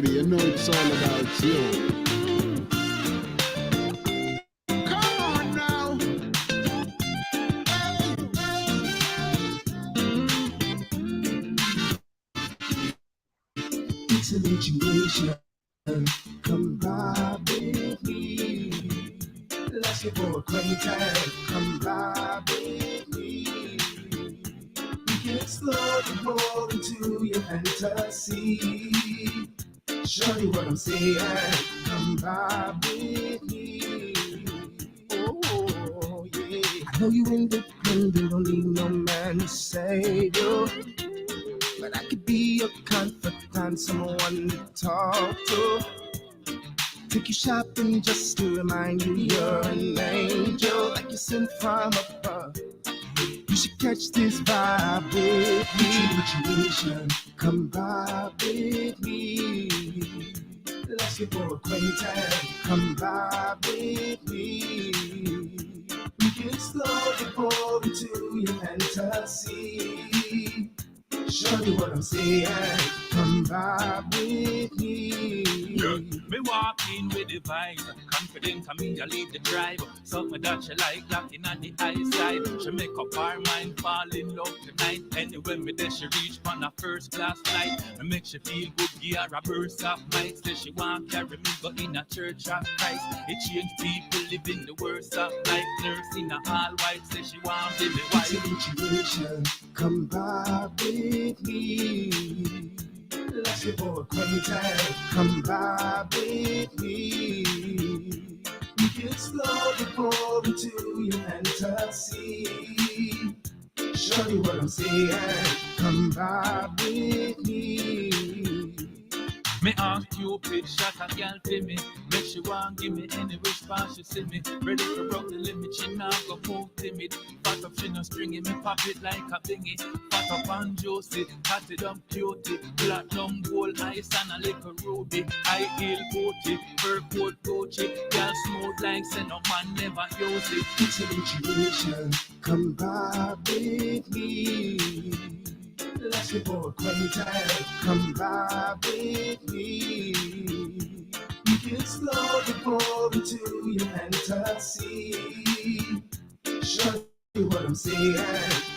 baby, you know it's all about you. Come on now. It's a situation. Come by with me. Let's get more acquainted. Come by with me. We can explore the world into your fantasy. Show you what I'm saying. Come by with me. Oh, yeah. I know you independent, don't need no man to save you. But I could be your confidant, someone to talk to. Take you shopping just to remind you you're an angel, like you're sent from above. You should catch this vibe with me. Situation, come by with me. Let's get more acquainted. Come by with me. We can explore the world into your fantasy. Show you what I'm saying. Come by with me. Yeah. Me walk in with the vibe, confident I mean I lead the drive. Something that she like, locking on the eyesight. She make up her mind, fall in love tonight. Anyway, me there she reach on a first class flight. Me make she feel good, give her a burst of might. Say she want carry me go in a church of Christ. It change people living the worst of life. Nurse in a all white, say she want be me wife. Situation, come by with me. Let's get more acquainted. Come by with me. We can explore the world into your fantasy. Show you what I'm saying. Come by with me. Me ask Cupid, shot a girl to me. Make she want give me any response she see me. Ready to broke the limit, she now go move timid. Fat up, she no stringy, me pop it like a bingy. Fat up and juicy, cut it up cutie. Platinum gold, ice and a little ruby. High heel booty, fur coat Gucci. Girl smooth like say no man never use it. It's an intuition, come by with me. Let's get more acquainted. Come by with me. We can explore the world into your fantasy. Show you what I'm saying.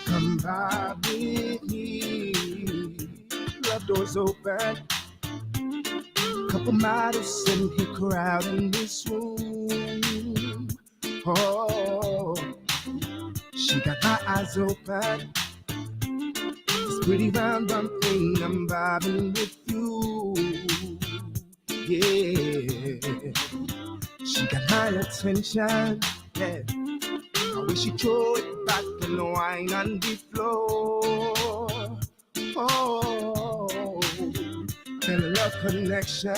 Come by with me. Love doors open. Couple models in the crowd in this room. Oh, she got my eyes open. Pretty round thing, I'm vibing with you. Yeah, she got my attention. Yeah, I wish she'd throw it back and wine on the floor. Oh, feel a love connection.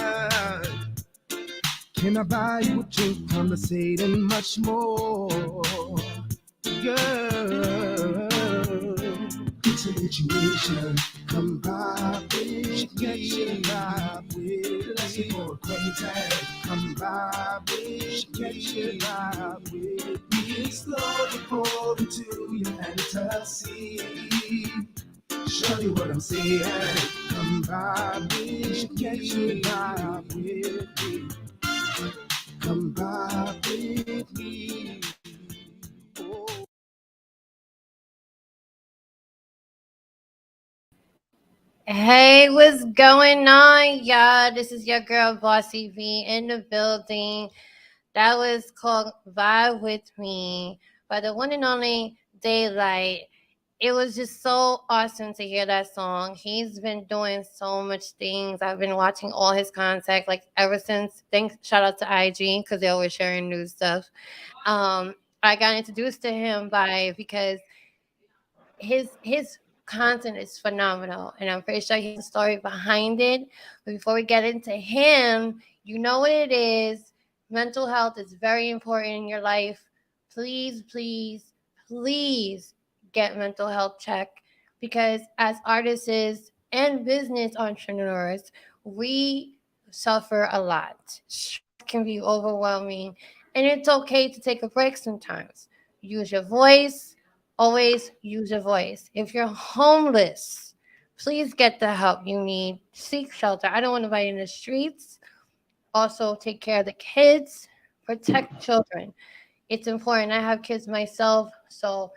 Can I buy you a drink, conversating much more? Girl, it's a situation, come by with me. Let's get more acquainted. Come by with me. We explore the world into your fantasy. Show you what I'm saying. Come by with me. Come by with me. Oh. Hey, what's going on, y'all? This is your girl, Bossy V, in the building. That was called Vibe With Me by the one and only DayLite. It was just so awesome to hear that song. He's been doing so much things. I've been watching all his content, like ever since. Thanks, shout out to IG because they're always sharing new stuff. I got introduced to him because his content is phenomenal, and I'm pretty sure he has a story behind it. But before we get into him, you know what it is. Mental health is very important in your life. Please, please, please get mental health check, because as artists and business entrepreneurs, we suffer a lot. Stress can be overwhelming, and it's okay to take a break sometimes. Use your voice. Always use your voice. If you're homeless, please get the help you need. Seek shelter. I don't want nobody in the streets. Also, take care of the kids. Protect children. It's important. I have kids myself, so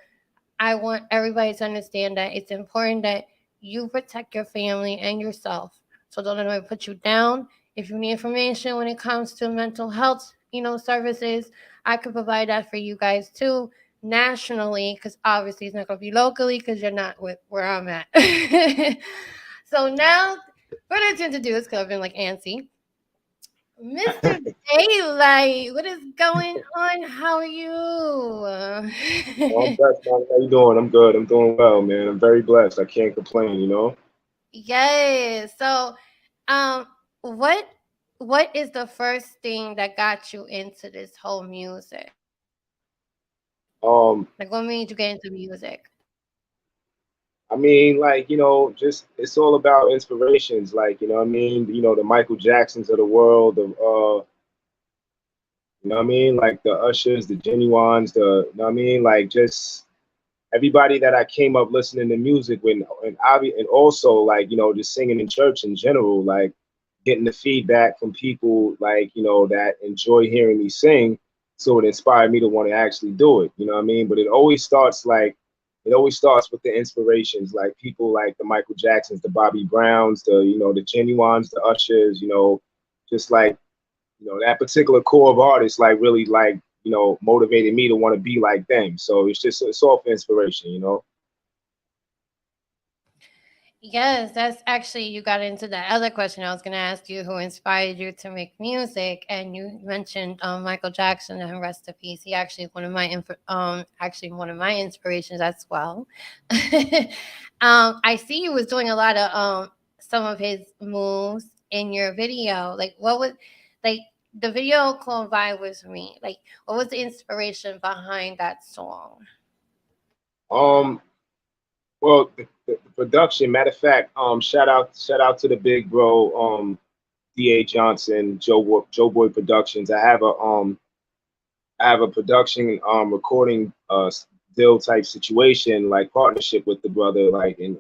I want everybody to understand that it's important that you protect your family and yourself. So don't let anybody put you down. If you need information when it comes to mental health, services, I could provide that for you guys too, nationally, because obviously it's not going to be locally because you're not with where I'm at. So now, further to introduce, because I've been like antsy, Mr. DayLite, what is going on? How are you? Oh, I'm blessed, man. How you doing? I'm good. I'm doing well, man. I'm very blessed. I can't complain. Yes. So, um, what what is the first thing that got you into this whole music? Like, what made Um, you get into music? I mean, like, just it's all about inspirations, like, what I mean, the Michael Jacksons of the world, what I mean, like the Ushers, the Genuines, you know what I mean, like just everybody that I came up listening to music with, and also like just singing in church in general, like getting the feedback from people like that enjoy hearing me sing, so it inspired me to want to actually do it. You know what I mean? But it always starts with the inspirations, like people like the Michael Jacksons, the Bobby Browns, the Genuines, the Ushers, just like that particular core of artists like really like motivated me to want to be like them. So it's all for inspiration. Yes, that's actually you got into that other question I was going to ask you, who inspired you to make music, and you mentioned Michael Jackson, and rest in peace. He actually actually one of my inspirations as well. I see you was doing a lot of some of his moves in your video. Like, what was like the video called "Vibe with Me"? Like, what was the inspiration behind that song? Um, well, the production. Matter of fact, shout out to the big bro, Da Johnson, Joe Boy Productions. I have a production recording deal type situation, like partnership with the brother, like and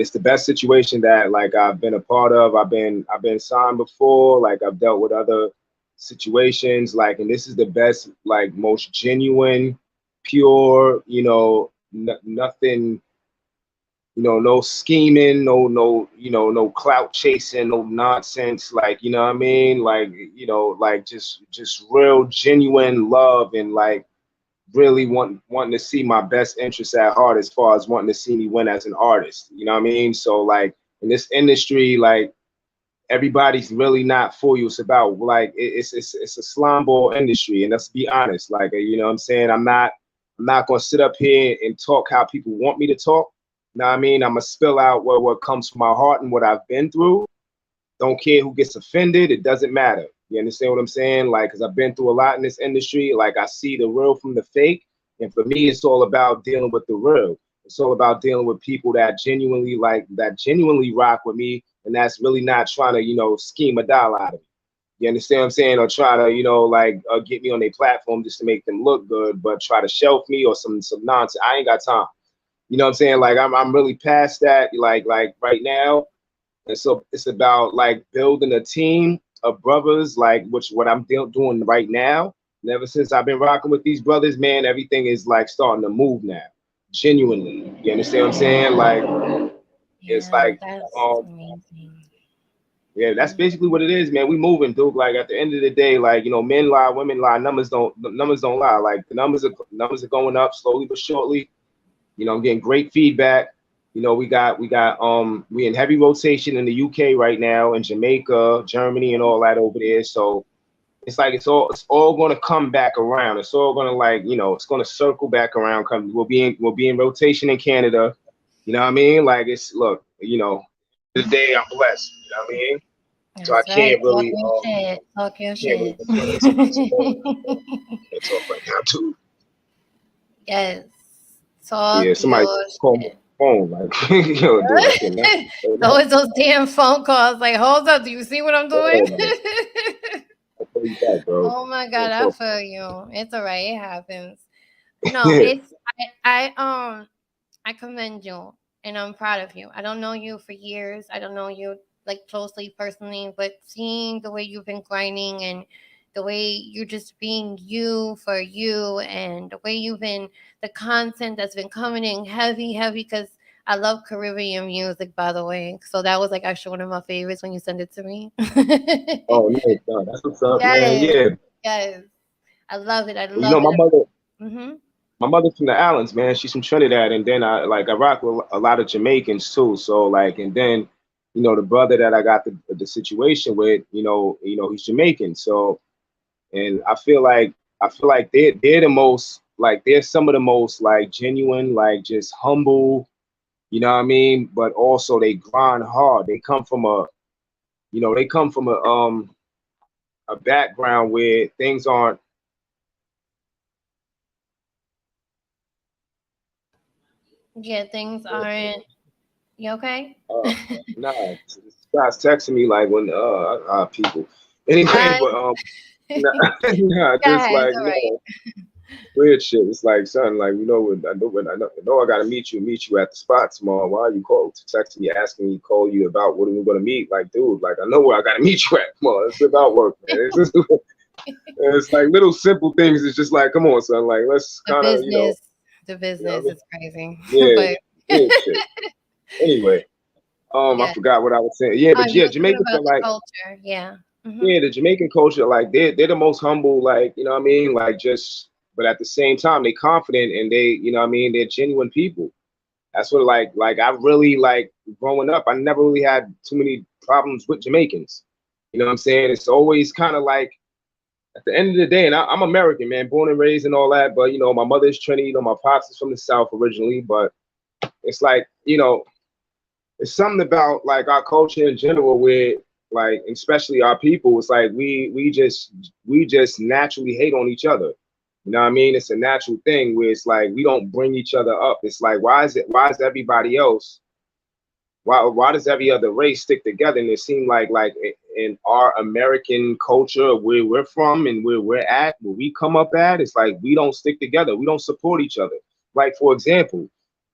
it's the best situation that like I've been a part of. I've been signed before, like I've dealt with other situations, like, and this is the best, like most genuine, pure, nothing, no scheming, no clout chasing, no nonsense, like, you know what I mean? Like, like just real genuine love, and like really wanting to see my best interests at heart, as far as wanting to see me win as an artist. You know what I mean? So like in this industry, like everybody's really not for you. It's about like it's a slime ball industry, and let's be honest. Like, what I'm saying, I'm not gonna sit up here and talk how people want me to talk. You know what I mean? I'm gonna spill out what comes from my heart and what I've been through. Don't care who gets offended. It doesn't matter. You understand what I'm saying? Like, because I've been through a lot in this industry. Like, I see the real from the fake. And for me, it's all about dealing with the real. It's all about dealing with people that genuinely rock with me. And that's really not trying to, scheme a dollar out of me. You understand what I'm saying? Or try to, like get me on their platform just to make them look good, but try to shelf me or some nonsense. I ain't got time. You know what I'm saying? Like, I'm really past that. Like right now, and so it's about like building a team of brothers, like which what I'm doing right now. And ever since I've been rocking with these brothers, man, everything is like starting to move now. Genuinely. You understand what I'm saying? Like it's Yeah, like that's um amazing. yeah, that's basically what it is, man. We moving, dude. Like at the end of the day, like men lie, women lie, numbers don't lie. Like the numbers are going up slowly but surely. I'm getting great feedback. We in heavy rotation in the UK right now, in Jamaica, Germany, and all that over there. So it's like it's all gonna come back around. It's all gonna like, it's gonna circle back around. We'll be in rotation in Canada. You know what I mean? Like it's look, today I'm blessed. You know what I mean? So I That's right. can't Talk really your shit. Talk your can't really shit. complain. It's a can't talk right now too. Yes. Talk Yeah, somebody your call my shit. phone. Like, dude, I cannot. It's always those damn phone calls. Like, hold up. Do you see what I'm doing? Yeah, I'll call you back, bro. Oh my We'll God. I talk. feel you. It's all right. It happens. No, it's, I commend you. and I'm proud of you. I don't know you for years. I don't know you like closely personally, but seeing the way you've been grinding and the way you're just being you for you, and the way you've been, the content that's been coming in heavy, heavy, because I love Caribbean music, by the way. So that was like actually one of my favorites when you sent it to me. Oh yeah, no, that's what's up, man. Yes, Yeah, yes. I love it. I you know love it. Mm-hmm. my mother's from the islands, man. She's from Trinidad, and then I rock with a lot of Jamaicans too. So like, and then the brother that I got the situation with, he's Jamaican. So and I feel like they're the most like they're some of the most like genuine, like just humble, you know what I mean? But also they grind hard. They come from a background where things aren't. Yeah, things aren't. You okay? Uh, nah, guys texting me like when people. Anyway, Uh, but nah, nah, Go just ahead. like It's all right. weird shit. It's like, son, like I know I gotta meet you at the spot tomorrow. Why are you texting me asking me to call you about what are we gonna meet? Like, dude, like I know where I gotta meet you at. Come on, it's about work, man. It's like little simple things. It's just like, come on, son, like let's The kind of, business, the you know what I business mean? is crazy, Yeah, but weird shit. Anyway, I yeah. forgot what I was saying. Yeah, Oh, but you yeah, were talking Jamaicans about are the like, culture. Yeah. Mhm. yeah, the Jamaican culture, like they're the most humble, like, you know what I mean? Like just but at the same time they confident and they, you know what I mean, they're genuine people. That's what like I really like growing up, I never really had too many problems with Jamaicans. You know what I'm saying? It's always kind of like at the end of the day, and I'm American, man, born and raised and all that, but my mother is Trini, my pops is from the South originally, but it's like, it's something about like our culture in general where like especially our people, it's like we just naturally hate on each other. You know what I mean? It's a natural thing where it's like we don't bring each other up. It's like why is everybody else, why does every other race stick together? And it seemed like in our American culture where we're from and where we're at, where we come up at, it's like we don't stick together. We don't support each other. Like for example,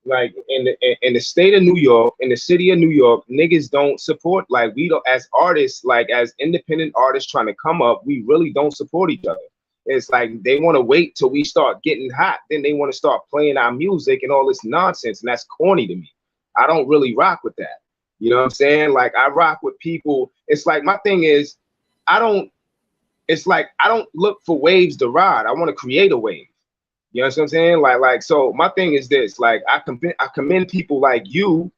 like in the state of New York, in the city of New York, niggas don't support, like we don't, as artists, like as independent artists trying to come up, we really don't support each other. It's like they want to wait till we start getting hot, then they want to start playing our music and all this nonsense, and that's corny to me. I don't really rock with that. You know what I'm saying? Like I rock with people. It's like my thing is, I don't. It's like I don't look for waves to ride. I want to create a wave. You know what I'm saying? Like so. My thing is this. Like I commend people like you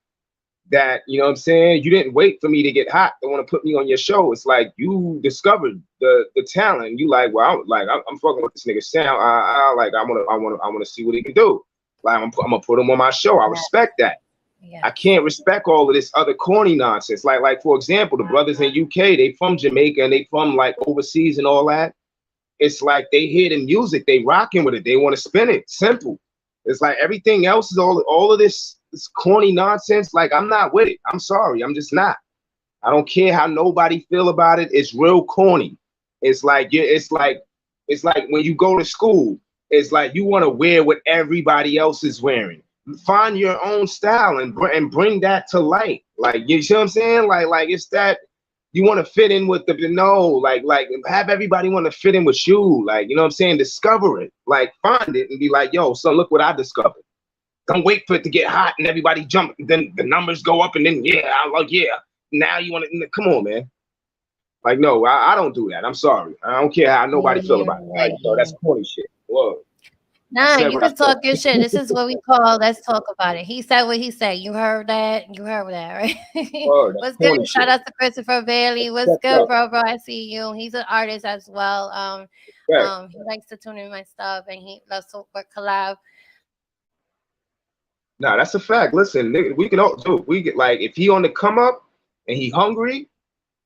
that, you know what I'm saying, you didn't wait for me to get hot to want to put me on your show. It's like you discovered the talent. You like, well, I'm fucking with this nigga sound. I want to see what he can do. Like I'm gonna put him on my show. I respect that. I Yes. can't respect all of this other corny nonsense. Like for example, the brothers in UK, they from Jamaica and they from like overseas and all that. It's like they hear the music, they rocking with it, they want to spin it. Simple. It's like everything else is all of this corny nonsense. Like I'm not with it. I'm sorry, I'm just not. I don't care how nobody feel about it. It's real corny. It's like it's like when you go to school. It's like you want to wear what everybody else is wearing. Find your own style and bring that to light. Like you see what I'm saying? Like it's that you want to fit in with the no. Like have everybody want to fit in with you. Like you know what I'm saying? Discover it. Like find it and be like, yo, son, look what I discovered. Don't wait for it to get hot and everybody jump. Then the numbers go up and then yeah, I'm like yeah. Now you want to come on, man. Like no, I don't do that. I'm sorry. I don't care how nobody feel Yeah, about it. Like right. that's corny shit. Whoa. I Nah, said you what I can said. talk good shit. This is what we call let's talk about it. He said what he said. You heard that? You heard that, right? Word, that's What's good? corny Shout shit. out to Christopher Bailey. That's What's fucked good, up. bro? I see you. He's an artist as well. Right. He likes to tune in my stuff and he loves to work collab. Nah, that's a fact. Listen, nigga, we can all do. We get like if he on the come up and he hungry,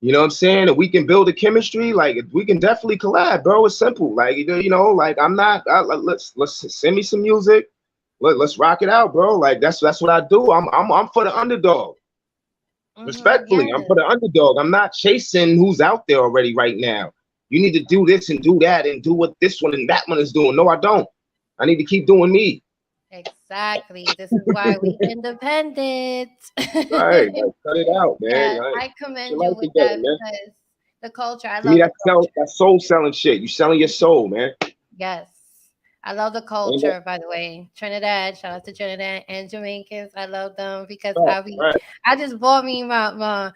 you know what I'm saying, and we can build a chemistry. Like we can definitely collab, bro. It's simple. Like like I'm not. Let's send me some music. Let's rock it out, bro. Like that's what I do. I'm for the underdog. Yeah. Respectfully, I'm for the underdog. I'm not chasing who's out there already right now. You need to do this and do that and do what this one and that one is doing. No, I don't. I need to keep doing me. Exactly. This is why we independent. Right, like cut it out, man. Yes, Like, I your commend you life with together, that man. because the culture, I To me, love the culture. that's soul selling shit. You selling your soul, man. Yes. I love the Ain't that culture, by the way. Trinidad, shout out to Trinidad and Jamaicans. I love them because right, right. I just bought me my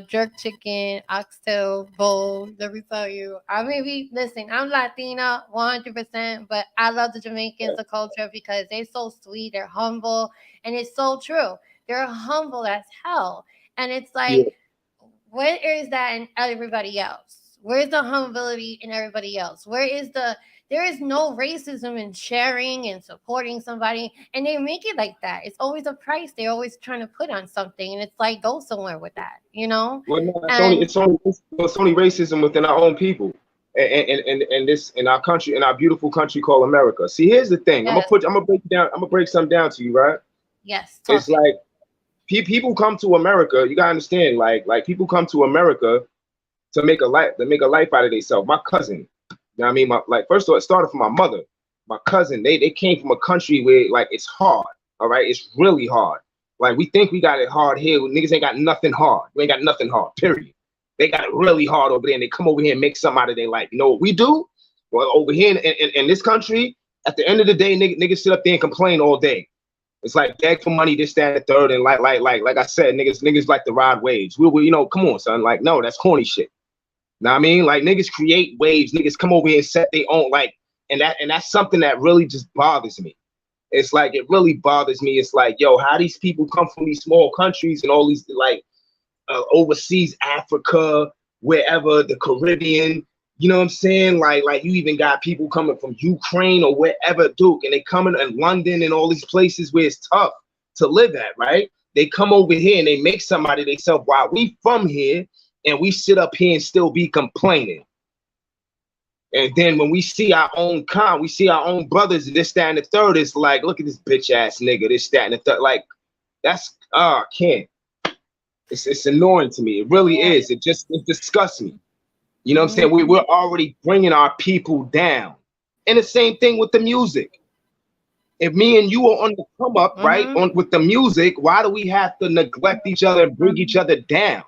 jerk chicken oxtail bowl. Let me tell you. I may be listen, I'm Latina 100%, but I love the Jamaicans, the culture because they're so sweet, they're humble, and it's so true. They're humble as hell. And it's Yeah. like where is that in everybody else? Where's the humility in everybody else? Where is the there is no racism in sharing and supporting somebody, and they make it like that. It's always a price they're always trying to put on something, and it's like go somewhere with that, you know? Well, no, And it's only racism within our own people, and this in our country, in our beautiful country called America. See, here's the thing. yes, I'm gonna break it down. I'm gonna break something down to you, right? yes, It's talk it. like people come to America. You gotta understand, like people come to America to make a life out of themselves. My cousin, you know what I mean? My like first of all, it started from my mother. My cousin, they came from a country where like it's hard. All right, it's really hard. Like we think we got it hard here. Niggas ain't got nothing hard. We ain't got nothing hard. Period. They got it really hard over there, and they come over here and make something out of their life. You know what we do? Well, over here in this country, at the end of the day, niggas sit up there and complain all day. It's like beg for money, this, that, and the third, and like I said, niggas like to ride waves. We you know, come on, son. Like, no, that's corny shit. Know what I mean? Like niggas create waves, niggas come over here and set their own like, and that's something that really just bothers me. It's like it really bothers me. It's like, yo, how these people come from these small countries and all these like overseas Africa, wherever, the Caribbean. You know what I'm saying? Like you even got people coming from Ukraine or wherever, Duke, and they coming in London and all these places where it's tough to live at, right? They come over here and they make somebody themselves while we from here and we sit up here and still be complaining. And then when we see our own we see our own brothers, this, that, and the third, it's like, look at this bitch ass nigga, this, that, and the third. Like, that's, I can't. It's annoying to me. It really Yeah. is. It disgusts me. You know what I'm saying? Mhm. We're already bringing our people down. And the same thing with the music. If me and you are on the come up, right, Mhm. on with the music, why do we have to neglect each other and bring each Mhm. other down?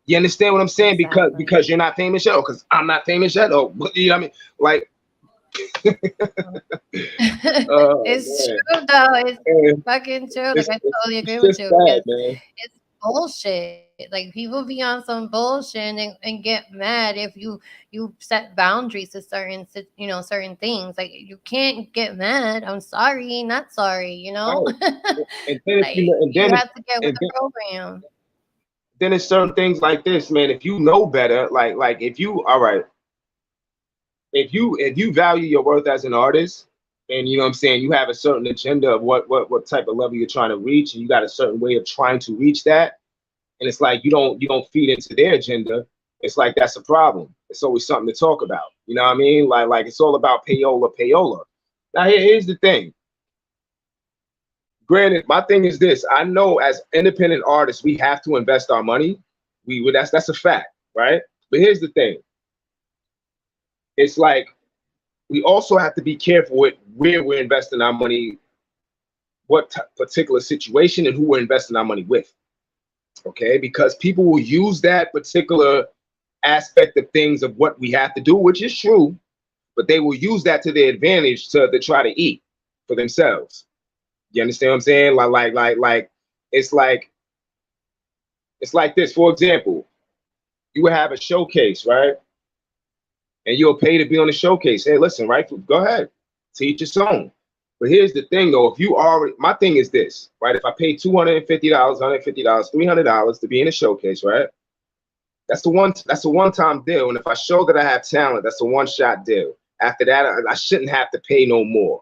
You understand what I'm saying? Exactly. Because you're not famous yet, or because I'm not famous yet, or you know what I mean? Like, It's man, true though. It's man, fucking true. Like I totally agree it's with just you sad, because man. it's bullshit. Like people be on some bullshit and get mad if you set boundaries to certain things. Like you can't get mad. I'm sorry, not sorry. You know, Right. And then if you like know, you have to get with and the program. then it's certain things like this, man. If you know better, like if you all right, if you value your worth as an artist, and you know what I'm saying, you have a certain agenda of what type of level you're trying to reach, and you got a certain way of trying to reach that, and it's like you don't feed into their agenda. It's like that's a problem. It's always something to talk about. You know what I mean? Like it's all about payola. Now here's the thing. Granted, my thing is this: I know as independent artists, we have to invest our money. That's a fact, right? But here's the thing: it's like we also have to be careful with where we're investing our money, particular situation, and who we're investing our money with. Okay, because people will use that particular aspect of things of what we have to do, which is true, but they will use that to their advantage to try to eat for themselves. You understand what I'm saying? Like it's like it's like this. For example, you would have a showcase, right? And you'll pay to be on the showcase. Hey, listen, right? Go ahead, teach your own. But here's the thing, though. If you already, my thing is this, right? If I pay $250, $150, $300 to be in a showcase, right? That's a one-time deal. And if I show that I have talent, that's a one-shot deal. After that, I shouldn't have to pay no more.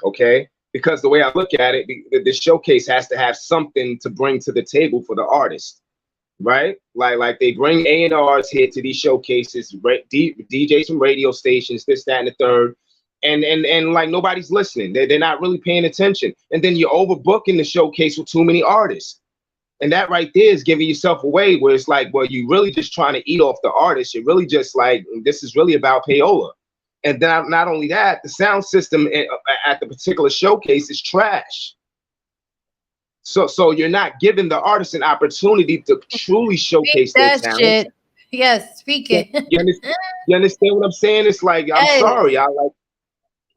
Okay? Because the way I look at it, the showcase has to have something to bring to the table for the artist, right? Like they bring A&Rs here to these showcases, DJs from radio stations, this, that, and the third, and like nobody's listening. They're not really paying attention, and then you're overbooking the showcase with too many artists, and that right there is giving yourself away. Where it's like, well, you really just trying to eat off the artist. You're really just like, this is really about payola. And then not only that, the sound system at the particular showcase is trash. So you're not giving the artist an opportunity to truly Speak showcase their that talent. shit. Yes, speak You, it. you understand, you understand what I'm saying? It's like, I'm Yes. sorry,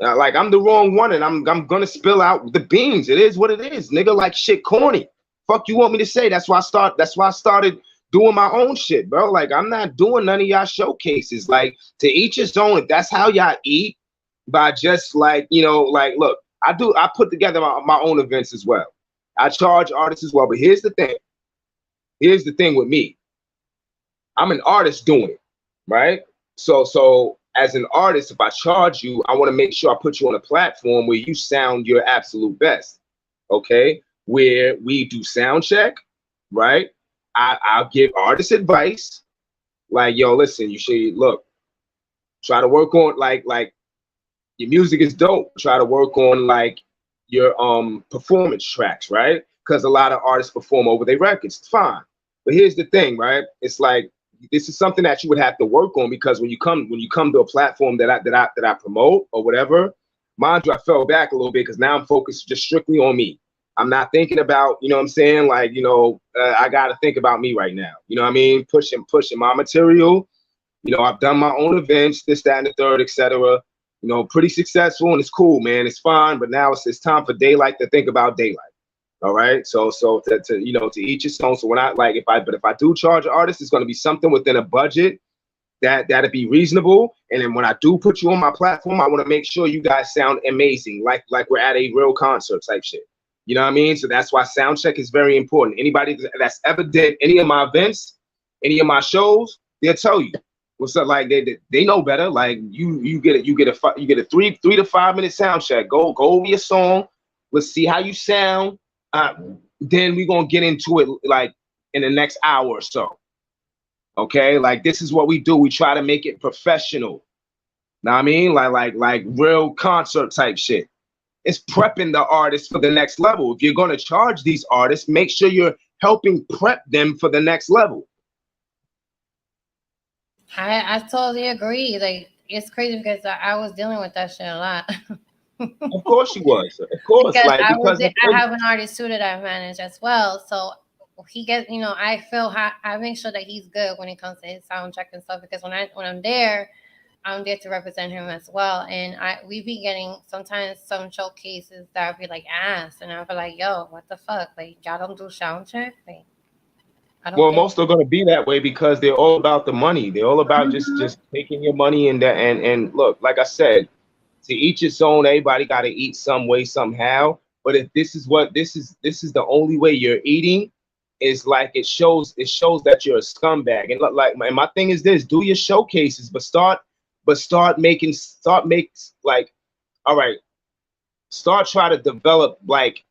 like I'm the wrong one, and I'm gonna spill out the beans. It is what it is, nigga. Like shit, corny. Fuck you want me to say? That's why I started doing my own shit, bro. Like I'm not doing none of y'all showcases. Like to each his own. If that's how y'all eat, by just like like look, I put together my own events as well. I charge artists as well. But here's the thing. Here's the thing with me. I'm an artist doing it, right? So as an artist, if I charge you, I want to make sure I put you on a platform where you sound your absolute best. Okay, where we do sound check, right? I'll give artists advice, like, yo, listen, you should look, try to work on like your music is dope. Try to work on like your performance tracks, right? Because a lot of artists perform over their records. It's fine. But here's the thing, right? It's like this is something that you would have to work on, because when you come to a platform that I promote or whatever, mind you, I fell back a little bit because now I'm focused just strictly on me. I'm not thinking about, you know what I'm saying? Like, I got to think about me right now. You know what I mean? Pushing my material. I've done my own events, this, that, and the third, etc. Pretty successful, and it's cool, man. It's fine. But now it's time for DayLite to think about DayLite. All right. So to each his own. So when if I do charge an artist, it's going to be something within a budget that'd be reasonable. And then when I do put you on my platform, I want to make sure you guys sound amazing, like we're at a real concert type shit. You know what I mean? So that's why sound check is very important. Anybody that's ever did any of my events, any of my shows, they'll tell you what's up. Like they know better. Like you get a 3 to 5 minute sound check. Go over your song. Let's see how you sound. Then we're gonna get into it like in the next hour or so. Okay, like this is what we do. We try to make it professional. Know what I mean? Like real concert type shit. It's prepping the artist for the next level. If you're gonna charge these artists, make sure you're helping prep them for the next level. I totally agree. Like it's crazy because I was dealing with that shit a lot. Of course you was. Of course, Because because I have an artist too that I manage as well. So he gets, I feel I make sure that he's good when it comes to his sound check and stuff. Because when I'm there to represent him as well. And we be getting sometimes some showcases that I'll be like ass, and I'll be like, yo, what the fuck? Like y'all don't do sound check? Like I don't well, get most are going to be that way because they're all about the money. They're all about just taking your money and look, like I said, to each its own. Everybody got to eat some way somehow. But if this is the only way you're eating, is like it shows that you're a scumbag. And and my thing is this: do your showcases, but start like, all right, start trying to develop like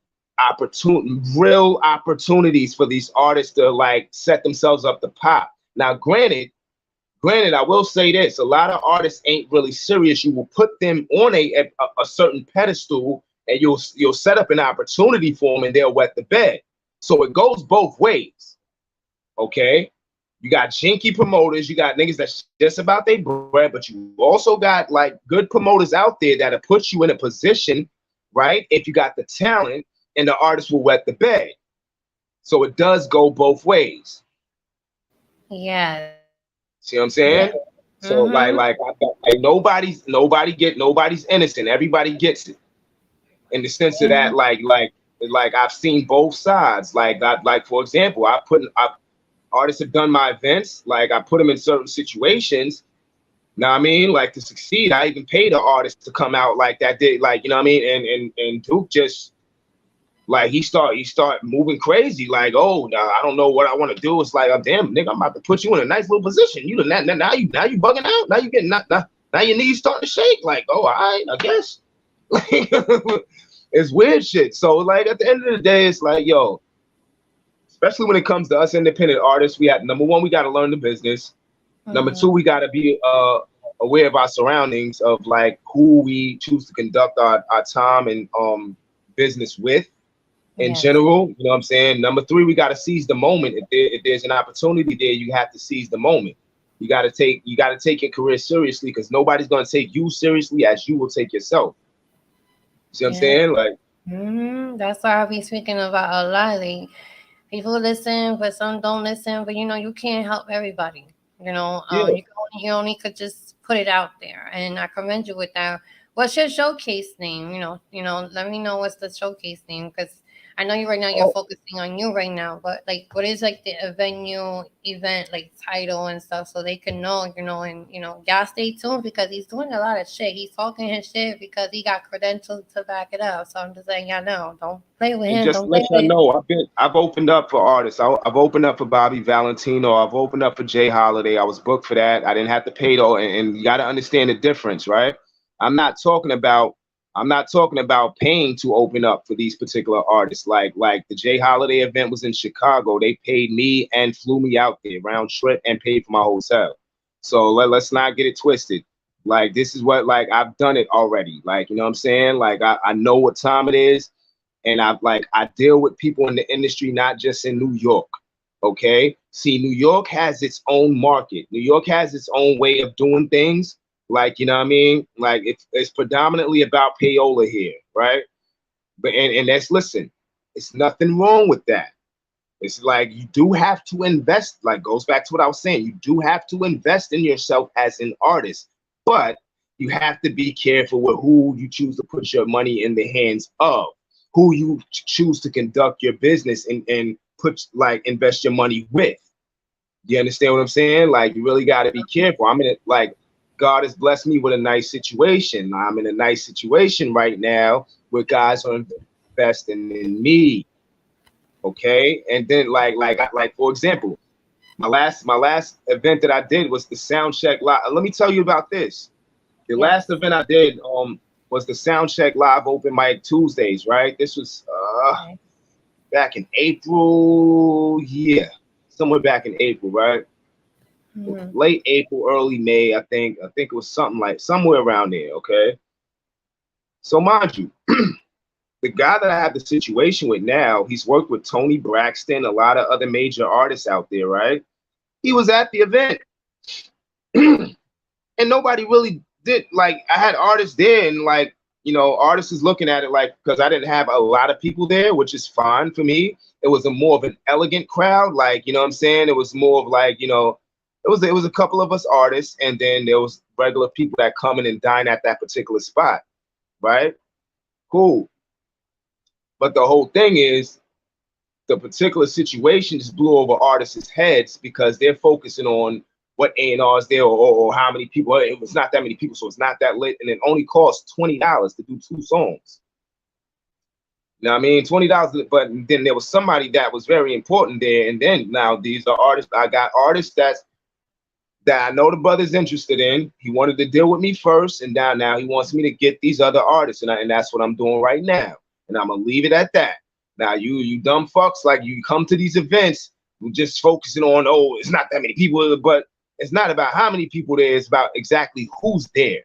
real opportunities for these artists to like set themselves up to pop. Now, granted, I will say this: a lot of artists ain't really serious. You will put them on a certain pedestal, and you'll set up an opportunity for them, and they'll wet the bed. So it goes both ways. Okay, you got jinky promoters, you got niggas that's just about their bread, but you also got like good promoters out there that'll put you in a position, right? If you got the talent, and the artist will wet the bed. So it does go both ways. yes. See what I'm saying? So nobody's innocent. Everybody gets it. In the sense of that, like I've seen both sides. Like for example, artists have done my events. Like I put them in certain situations. Know what I mean? Like to succeed, I even paid an artist to come out like that day. Like, you know what I mean? And Duke just like he start moving crazy. Like, oh, now I don't know what I want to do. It's like, oh, damn, nigga, I'm about to put you in a nice little position. You now you bugging out. Now you getting now your knees starting to shake. Like, oh, all right, I guess. It's weird shit. So like at the end of the day, it's like, yo, especially when it comes to us independent artists, we have number one, we got to learn the business. Number two, we got to be aware of our surroundings, of like who we choose to conduct our time and business with in general. You know what I'm saying? Number three, we got to seize the moment. If there's an opportunity there, you have to seize the moment. You gotta take your career seriously because nobody's gonna take you seriously as you will take yourself. See what I'm Yeah. saying? Like, That's why I be speaking about a lot. Like, people listen, but some don't listen. But you can't help everybody. yeah. You only could just put it out there, and I commend you with that. What's your showcase name? Let me know what's the showcase name because I know you right now. You're Oh, focusing on you right now, but like, what is like the venue event like title and stuff, so they can know. And y'all stay tuned because he's doing a lot of shit. He's talking his shit because he got credentials to back it up. So I'm just letting y'all know. Don't play with and him. just to Don't play let y'all with. know, I've opened up for artists. I've opened up for Bobby Valentino. I've opened up for Jay Holiday. I was booked for that. I didn't have to pay though, and you got to understand the difference, right? I'm not talking about I'm not talking about paying to open up for these particular artists. Like the Jay Holiday event was in Chicago. They paid me and flew me out there round trip and paid for my hotel. So let's not get it twisted. Like this is what like I've done it already. Like you know what I'm saying? Like I know what time it is and I deal with people in the industry, not just in New York. Okay. See, New York has its own market. New York has its own way of doing things. Like, you know what I mean? Like it's predominantly about payola here, right? But and that's listen, it's nothing wrong with that. It's like you do have to invest, like goes back to what I was saying. You do have to invest in yourself as an artist, but you have to be careful with who you choose to put your money in the hands of, who you choose to conduct your business and put like invest your money with. You understand what I'm saying? Like you really got to be careful. I'm in it like God has blessed me with a nice situation. I'm in a nice situation right now where guys are investing in me. Okay, and then like for example, my last event that I did was the sound check live. Let me tell you about this. The Yes. last event I did was the sound check live open mic Tuesdays, right? This was Okay. back in April, yeah, somewhere back in April, right? Mhm. Late April, early May, I think it was something like somewhere around there, okay? So mind you, the guy that I have the situation with now, he's worked with Tony Braxton, a lot of other major artists out there, right? He was at the event. And nobody really did like I had artists there and like artists is looking at it like because I didn't have a lot of people there, which is fine for me. It was a more of an elegant crowd, like you know what I'm saying. It was more of like it was a couple of us artists, and then there was regular people that come in and dine at that particular spot, right? Cool. But the whole thing is the particular situation just blew over artists' heads because they're focusing on what A&R is there or how many people. It was not that many people, so it's not that lit, and it only costs $20 to do 2 songs. You know what I mean? $20, but then there was somebody that was very important there, and then now these are artists. I got artists that I know the brother's interested in. He wanted to deal with me first, and now he wants me to get these other artists, and that's what I'm doing right now. And I'm gonna leave it at that. Now you dumb fucks, like you come to these events, we're just focusing on it's not that many people, but it's not about how many people there. It's about exactly who's there.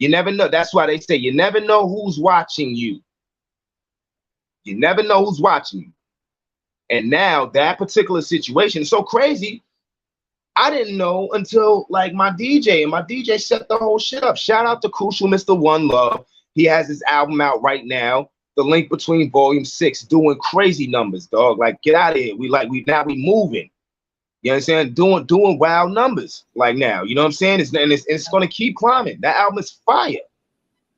You never know. That's why they say you never know who's watching you. You never know who's watching you. And now that particular situation is so crazy. I didn't know until like my DJ and my DJ set the whole shit up. Shout out to Crucial Mr. One Love. He has his album out right now. The Link Between Volume 6, doing crazy numbers, dog. Like, get out of here. We moving. You understand? Doing wild numbers like now. You know what I'm saying? It's gonna keep climbing. That album is fire.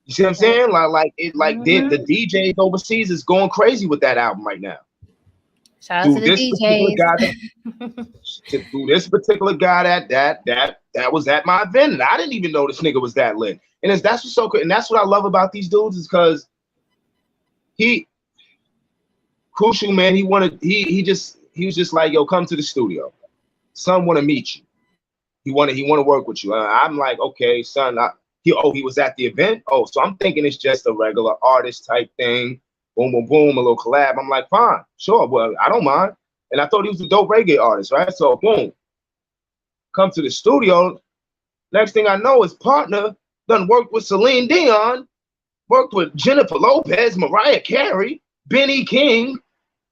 You see what I'm saying? The Mhm. DJs overseas is going crazy with that album right now. Shout out to Through the this particular DJs. guy through this particular guy that was at my event, and I didn't even know this nigga was that lit. And that's what's so good, and that's what I love about these dudes is because he Crucial man, he was just like, yo, come to the studio. Son want to meet you. He want to work with you. I'm like, okay, son. He was at the event. Oh, so I'm thinking it's just a regular artist type thing. Boom, boom, boom, a little collab. I'm like, fine, sure. Well, I don't mind. And I thought he was a dope reggae artist, right? So boom, come to the studio. Next thing I know, his partner done worked with Celine Dion, worked with Jennifer Lopez, Mariah Carey, Benny King.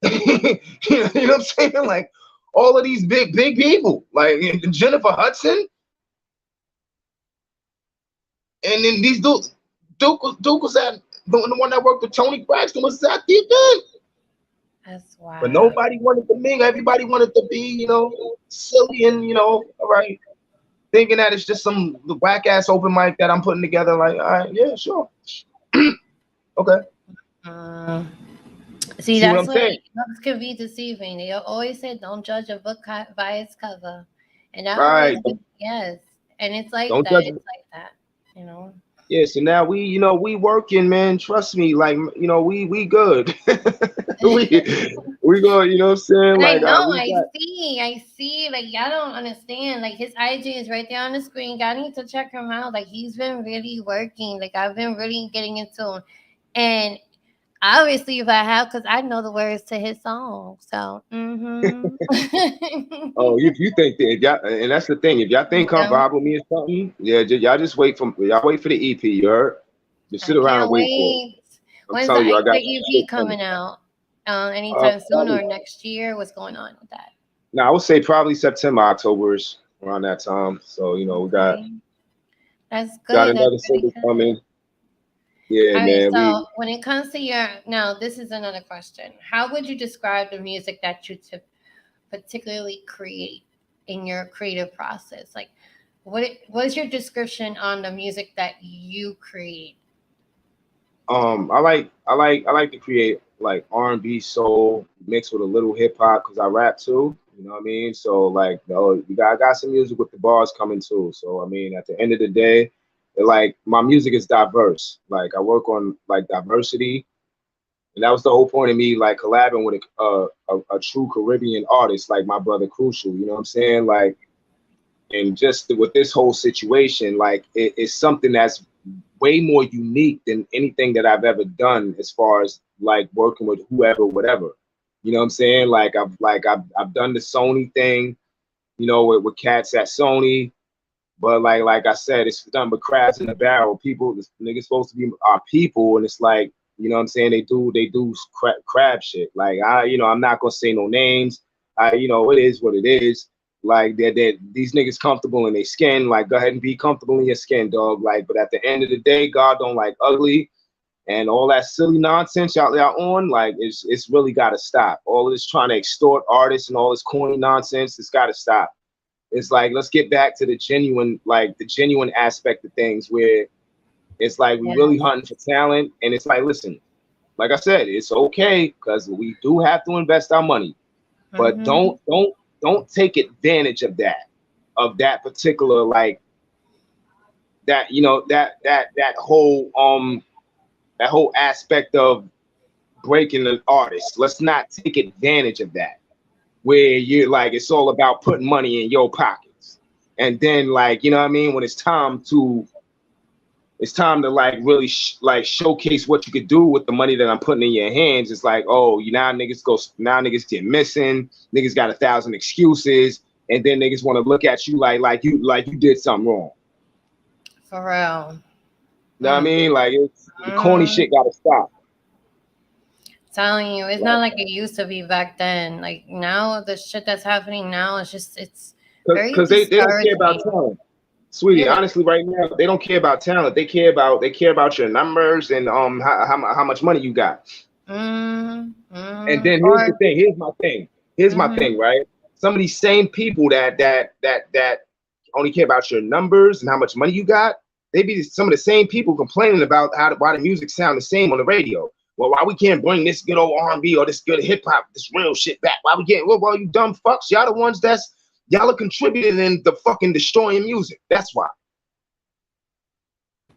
You know what I'm saying? Like, all of these big people, like Jennifer Hudson, and then these dudes. Duke was at the one that worked with Tony Braxton was at the event. That's But wild. nobody wanted to mingle. Everybody wanted to be, silly and, all right, thinking that it's just some whack ass open mic that I'm putting together. Like, all right, yeah, sure, okay. Uh, See, See what that's I'm why saying? books can be deceiving. They always say, "Don't judge a book by its cover," and I always Right. think yes. And it's like Don't that. judge. It's like that. You know. Yeah. So now we working, man. Trust me. Like, we good. we go. You know what I'm saying? And I Like, know, we got. I see. Like y'all don't understand. Like his IG is right there on the screen. Y'all need to check him out. Like he's been really working. Like I've been really getting into him, and obviously, if I have, because I know the words to his song. So, Oh, if you think that, if y'all, and that's the thing. If y'all think come yeah, vibe with me or something, yeah, y'all just wait for the EP. You heard? Just I sit around and can't wait for it. wait. I'm When's telling you, I got the some EP shit coming. coming out? Anytime soon Probably. or next year? What's going on with that? Now I would say probably September, October-ish, around that time. So we got Okay, that's got good. That's another really single good. coming. Yeah, All right. man. So, when it comes to your now, this is another question. How would you describe the music that you particularly create in your creative process? Like, what is your description on the music that you create? I like to create like R&B soul mixed with a little hip hop because I rap too. You know what I mean? So like, I got some music with the bars coming too. So I mean, at the end of the day, like my music is diverse. Like I work on like diversity, and that was the whole point of me like collabing with a true Caribbean artist like my brother Crucial. You know what I'm saying? Like, and just with this whole situation, like it's something that's way more unique than anything that I've ever done as far as like working with whoever, whatever. You know what I'm saying? I've done the Sony thing, with cats at Sony, but like I said, it's done but crabs in the barrel. People, this niggas supposed to be our people, and it's like, you know what I'm saying? They do crab shit. Like I'm not gonna say no names. It is what it is. Like they these niggas comfortable in their skin. Like go ahead and be comfortable in your skin, dog. Like, but at the end of the day, God don't like ugly, and all that silly nonsense y'all on. Like it's really got to stop. All of this trying to extort artists and all this corny nonsense, it's got to stop. It's like let's get back to the genuine aspect of things where it's like we Yeah. really hunting for talent, and it's like, listen, like I said, it's okay because we do have to invest our money, but Mm-hmm. don't take advantage of that particular like that that whole aspect of breaking an artist. Let's not take advantage of that where you're like it's all about putting money in your pockets, and then like you know what I mean when it's time to like really like showcase what you could do with the money that I'm putting in your hands. It's like, oh, now niggas get missing. Niggas got 1,000 excuses, and then niggas want to look at you like you did something wrong. For real. You know what I mean? Like the corny Mm. shit got to stop. Telling you, it's not Like, like it used to be back then. Like now, the shit that's happening now is just it's very because they don't care about discouraging. talent, sweetie. Yeah. Honestly, right now they don't care about talent. They care about your numbers and how much money you got. Mm-hmm. And Mm-hmm. then here's the Or thing. Here's my thing. mm-hmm. Right? Some of these same people that only care about your numbers and how much money you got. They be some of the same people complaining about why the music sound the same on the radio. Well, why we can't bring this good old R&B or this good hip hop, this real shit back? Why we can't? Well, you dumb fucks. Y'all the ones y'all are contributing in the fucking destroying music. That's why.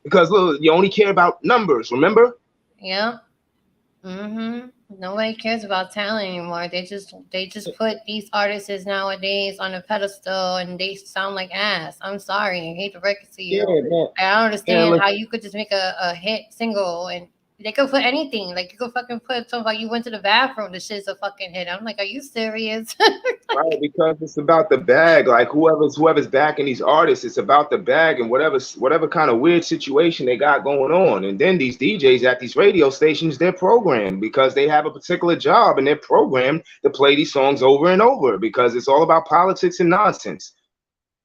Because look, you only care about numbers. Remember? Yeah. Mm-hmm. Nobody cares about talent anymore. They just put these artists nowadays on a pedestal and they sound like ass. I'm sorry. I hate to break it to Yeah, you. man. I don't Man, understand how listen. you could just make a hit single and They could put anything. Like you could fucking put something like you went to the bathroom. The shit's a fucking hit. I'm like, are you serious? Right, because it's about the bag. Like whoever's backing these artists, it's about the bag and whatever kind of weird situation they got going on. And then these DJs at these radio stations, they're programmed because they have a particular job and they're programmed to play these songs over and over because it's all about politics and nonsense.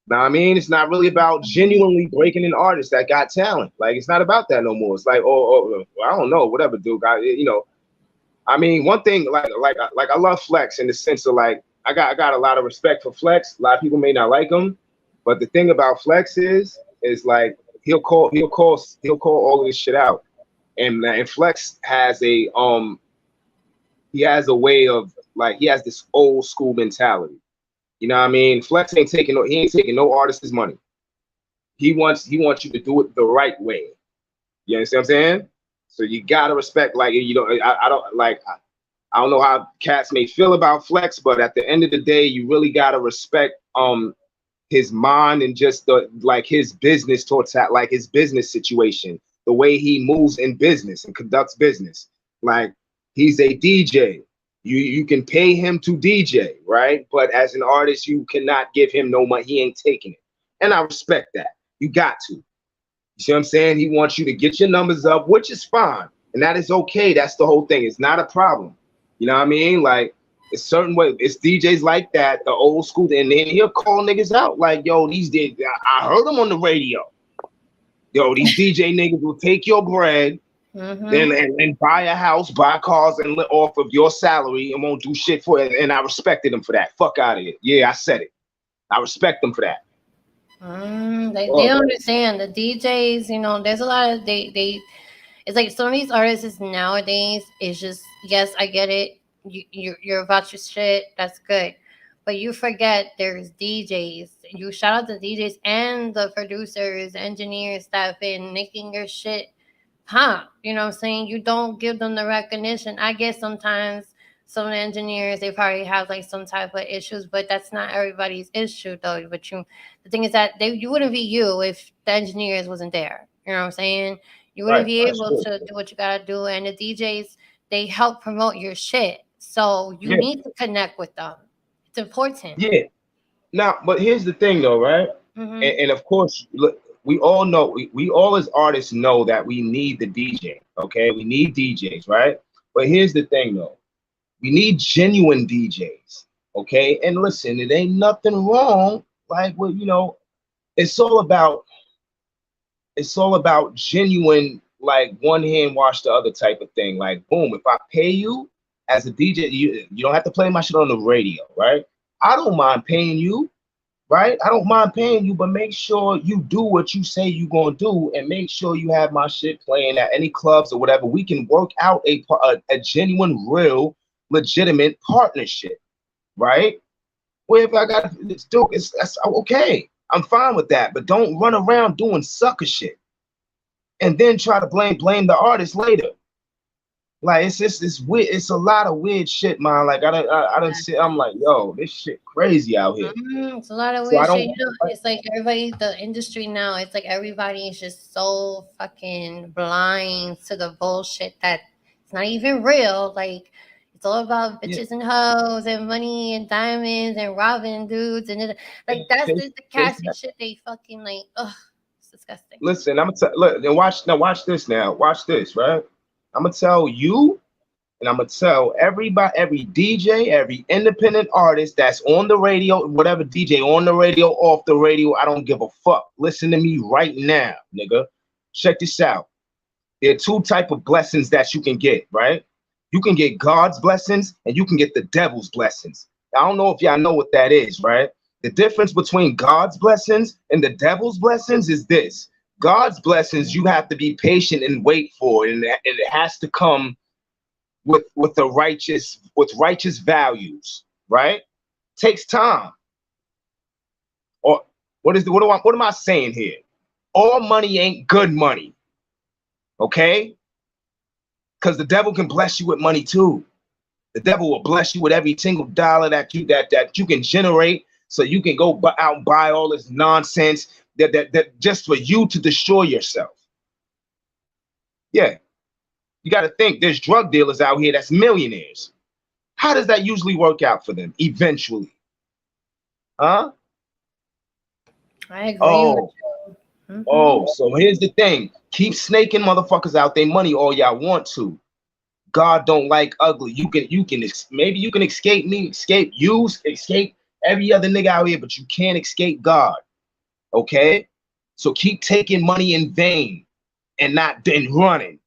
Now, I mean, it's not really about genuinely breaking an artist that got talent. Like, it's not about that no more. It's like, I don't know, whatever, dude. I mean, one thing, like I love Flex in the sense of like, I got a lot of respect for Flex. A lot of people may not like him, but the thing about Flex is like he'll call all of this shit out, and Flex has he has a way of like he has this old school mentality. You know what I mean? Flex ain't taking no artist's money. He wants you to do it the right way. You understand what I'm saying? So you gotta respect, like, you know, I don't know how cats may feel about Flex, but at the end of the day, you really gotta respect his mind and just his business towards that, like his business situation, the way he moves in business and conducts business. Like, he's a DJ. You can pay him to DJ, right? But as an artist, you cannot give him no money. He ain't taking it. And I respect that. You got to. You see what I'm saying? He wants you to get your numbers up, which is fine. And that is okay. That's the whole thing. It's not a problem. You know what I mean? Like, it's certain way. It's DJs like that, the old school. And then he'll call niggas out like, yo, these DJs, I heard them on the radio. Yo, these DJ niggas will take your bread. And buy a house, buy cars, and live off of your salary and won't do shit for it. And I respected them for that. Fuck out of it. Yeah, I said it. I respect them for that. They understand the DJs. You know, there's a lot of they. It's like some of these artists nowadays is just, yes, I get it. You're about your shit. That's good. But you forget there's DJs. You shout out the DJs and the producers, engineers that have been making your shit. You know what I'm saying? You don't give them the recognition. I guess sometimes some of the engineers, they probably have like some type of issues, but that's not everybody's issue though. But the thing is that you wouldn't be you if the engineers wasn't there. You know what I'm saying? You wouldn't be able to do what you gotta do. And the DJs, they help promote your shit. So you need to connect with them. It's important. Yeah. Now, but here's the thing though, right? And of course, look, we all know, we all as artists know that we need the DJ, okay? We need DJs, right? But here's the thing though. We need genuine DJs, okay? And listen, it ain't nothing wrong. Like, well, you know, it's all about genuine, like one hand wash the other type of thing. Like, boom, if I pay you as a DJ, you don't have to play my shit on the radio, right? I don't mind paying you. Right? I don't mind paying you, but make sure you do what you say you're going to do and make sure you have my shit playing at any clubs or whatever. We can work out a genuine, real, legitimate partnership, right? Well, if I got to do it, that's okay. I'm fine with that, but don't run around doing sucker shit and then try to blame the artist later. Like, it's weird. It's a lot of weird shit, man. Like, I don't see. I'm like, yo, this shit crazy out here. It's a lot of weird shit. You know, it's like everybody, the industry now, it's like everybody is just so fucking blind to the bullshit that it's not even real. Like, it's all about bitches and hoes and money and diamonds and robbing dudes and like that's the casting shit they fucking like. Ugh, it's disgusting. Listen, I'm gonna look and watch this now. Watch this, right? I'm gonna tell you, and I'm gonna tell everybody, every DJ, every independent artist that's on the radio, whatever DJ on the radio, off the radio, I don't give a fuck. Listen to me right now, nigga. Check this out. There are two type of blessings that you can get, right? You can get God's blessings and you can get the devil's blessings. I don't know if y'all know what that is, right? The difference between God's blessings and the devil's blessings is this. God's blessings, you have to be patient and wait for it, and it has to come with righteous values, right? Takes time. Or what am I saying here? All money ain't good money, okay? Because the devil can bless you with money too. The devil will bless you with every single dollar that you can generate, so you can go out and buy all this nonsense. That just for you to destroy yourself. Yeah. You got to think there's drug dealers out here that's millionaires. How does that usually work out for them eventually? Huh? I agree with Oh, you. oh, so here's the thing. Keep snaking motherfuckers out their money all y'all want to. God don't like ugly. Maybe you can escape me, escape you, escape every other nigga out here, but you can't escape God. Okay? So keep taking money in vain and not then running.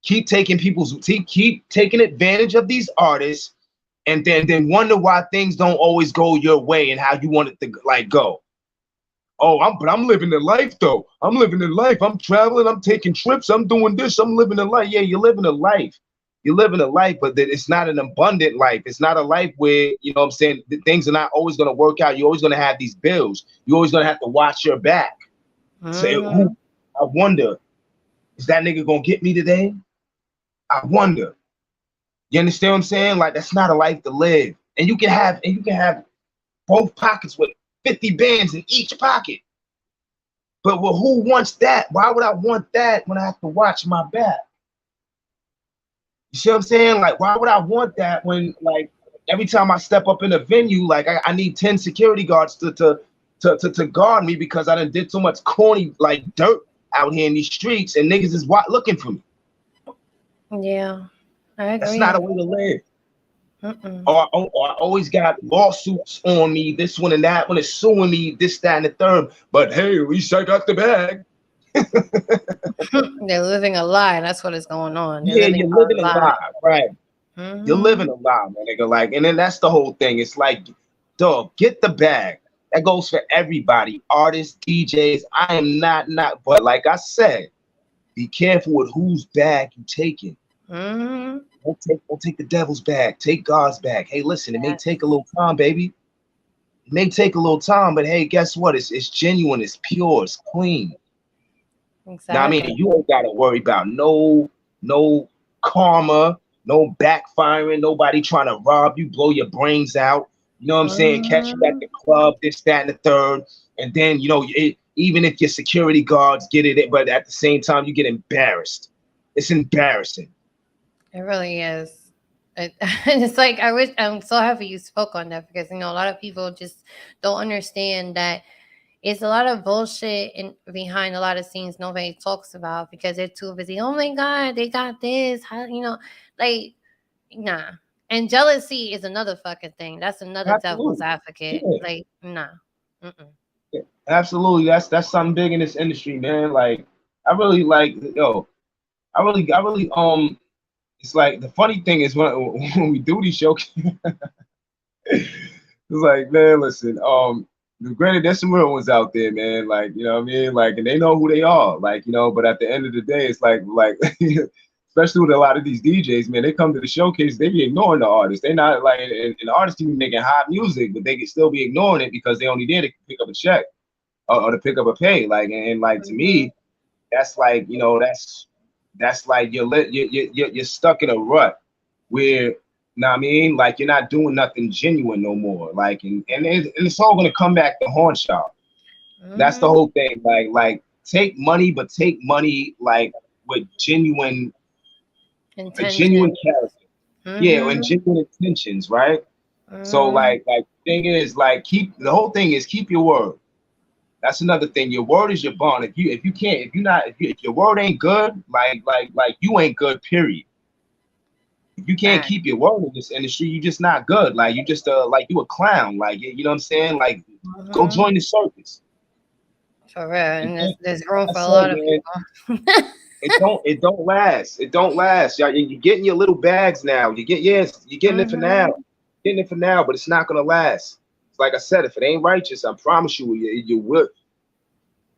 Keep taking keep taking advantage of these artists and then wonder why things don't always go your way and how you want it to like go. Oh, I'm living the life though. I'm living the life. I'm traveling. I'm taking trips. I'm doing this. I'm living a life. Yeah, you're living a life. You're living a life, but it's not an abundant life. It's not a life where, you know what I'm saying, things are not always going to work out. You're always going to have these bills. You're always going to have to watch your back. Say, who? I wonder, is that nigga going to get me today? I wonder. You understand what I'm saying? Like, that's not a life to live. And you can have both pockets with 50 bands in each pocket. But well, who wants that? Why would I want that when I have to watch my back? You see what I'm saying? Like, why would I want that when, like, every time I step up in a venue, like, I need 10 security guards to guard me because I done did so much corny, like, dirt out here in these streets and niggas is looking for me. Yeah, I agree. That's not a way to live. Or I always got lawsuits on me, this one and that one is suing me, this, that, and the third. But hey, at least I got the bag. They're living a lie. That's what is going on. They're Yeah, you're living a lie, right? You're living a lie, man, nigga. Like, and then that's the whole thing. It's like, dog, get the bag. That goes for everybody, artists, DJs. I am not, but like I said, be careful with whose bag you taking. Don't take the devil's bag. Take God's bag. Hey, listen, it may take a little time, baby. It may take a little time, but hey, guess what? It's genuine, it's pure, it's clean. Exactly. Now, I mean, you ain't got to worry about no karma, no backfiring, nobody trying to rob you, blow your brains out. You know what I'm saying? Catch you at the club, this, that, and the third. And then, you know, even if your security guards get it, but at the same time, you get embarrassed. It's embarrassing. It really is. It's like I'm so happy you spoke on that because, you know, a lot of people just don't understand that it's a lot of bullshit behind a lot of scenes nobody talks about because they're too busy. Oh my God, they got this. How, you know, like, nah. And jealousy is another fucking thing. That's another devil's advocate. Yeah. Like, nah. Yeah, absolutely. That's something big in this industry, man. Like, I really like, I really, it's like the funny thing is when we do these shows, it's like, man, listen, granted, there's some real ones out there, man. Like, you know what I mean? Like, and they know who they are. Like, you know, but at the end of the day, it's like, especially with a lot of these DJs, man, they come to the showcase, they be ignoring the artist. They're not like, and the artist can be making hot music, but they can still be ignoring it because they only there to pick up a check or to pick up a pay. Like, and like to me, that's like, you know, that's like you're stuck in a rut where, know what I mean? Like, you're not doing nothing genuine no more. Like, and it's all gonna come back to haunt y'all. That's the whole thing. Like take money, but take money like with genuine, a genuine character. Yeah, and genuine intentions, right? So like thing is like the whole thing is keep your word. That's another thing. Your word is your bond. If your word ain't good, like you ain't good, period. If you can't keep your word in this industry, you just not good. Like you just like you a clown. Like, you know what I'm saying? Like go join the circus. For real. And there's room for a lot of people. It don't last. It don't last. Y'all, you're getting your little bags now. You're getting it for now. Getting it for now, but it's not gonna last. It's like I said, if it ain't righteous, I promise you will.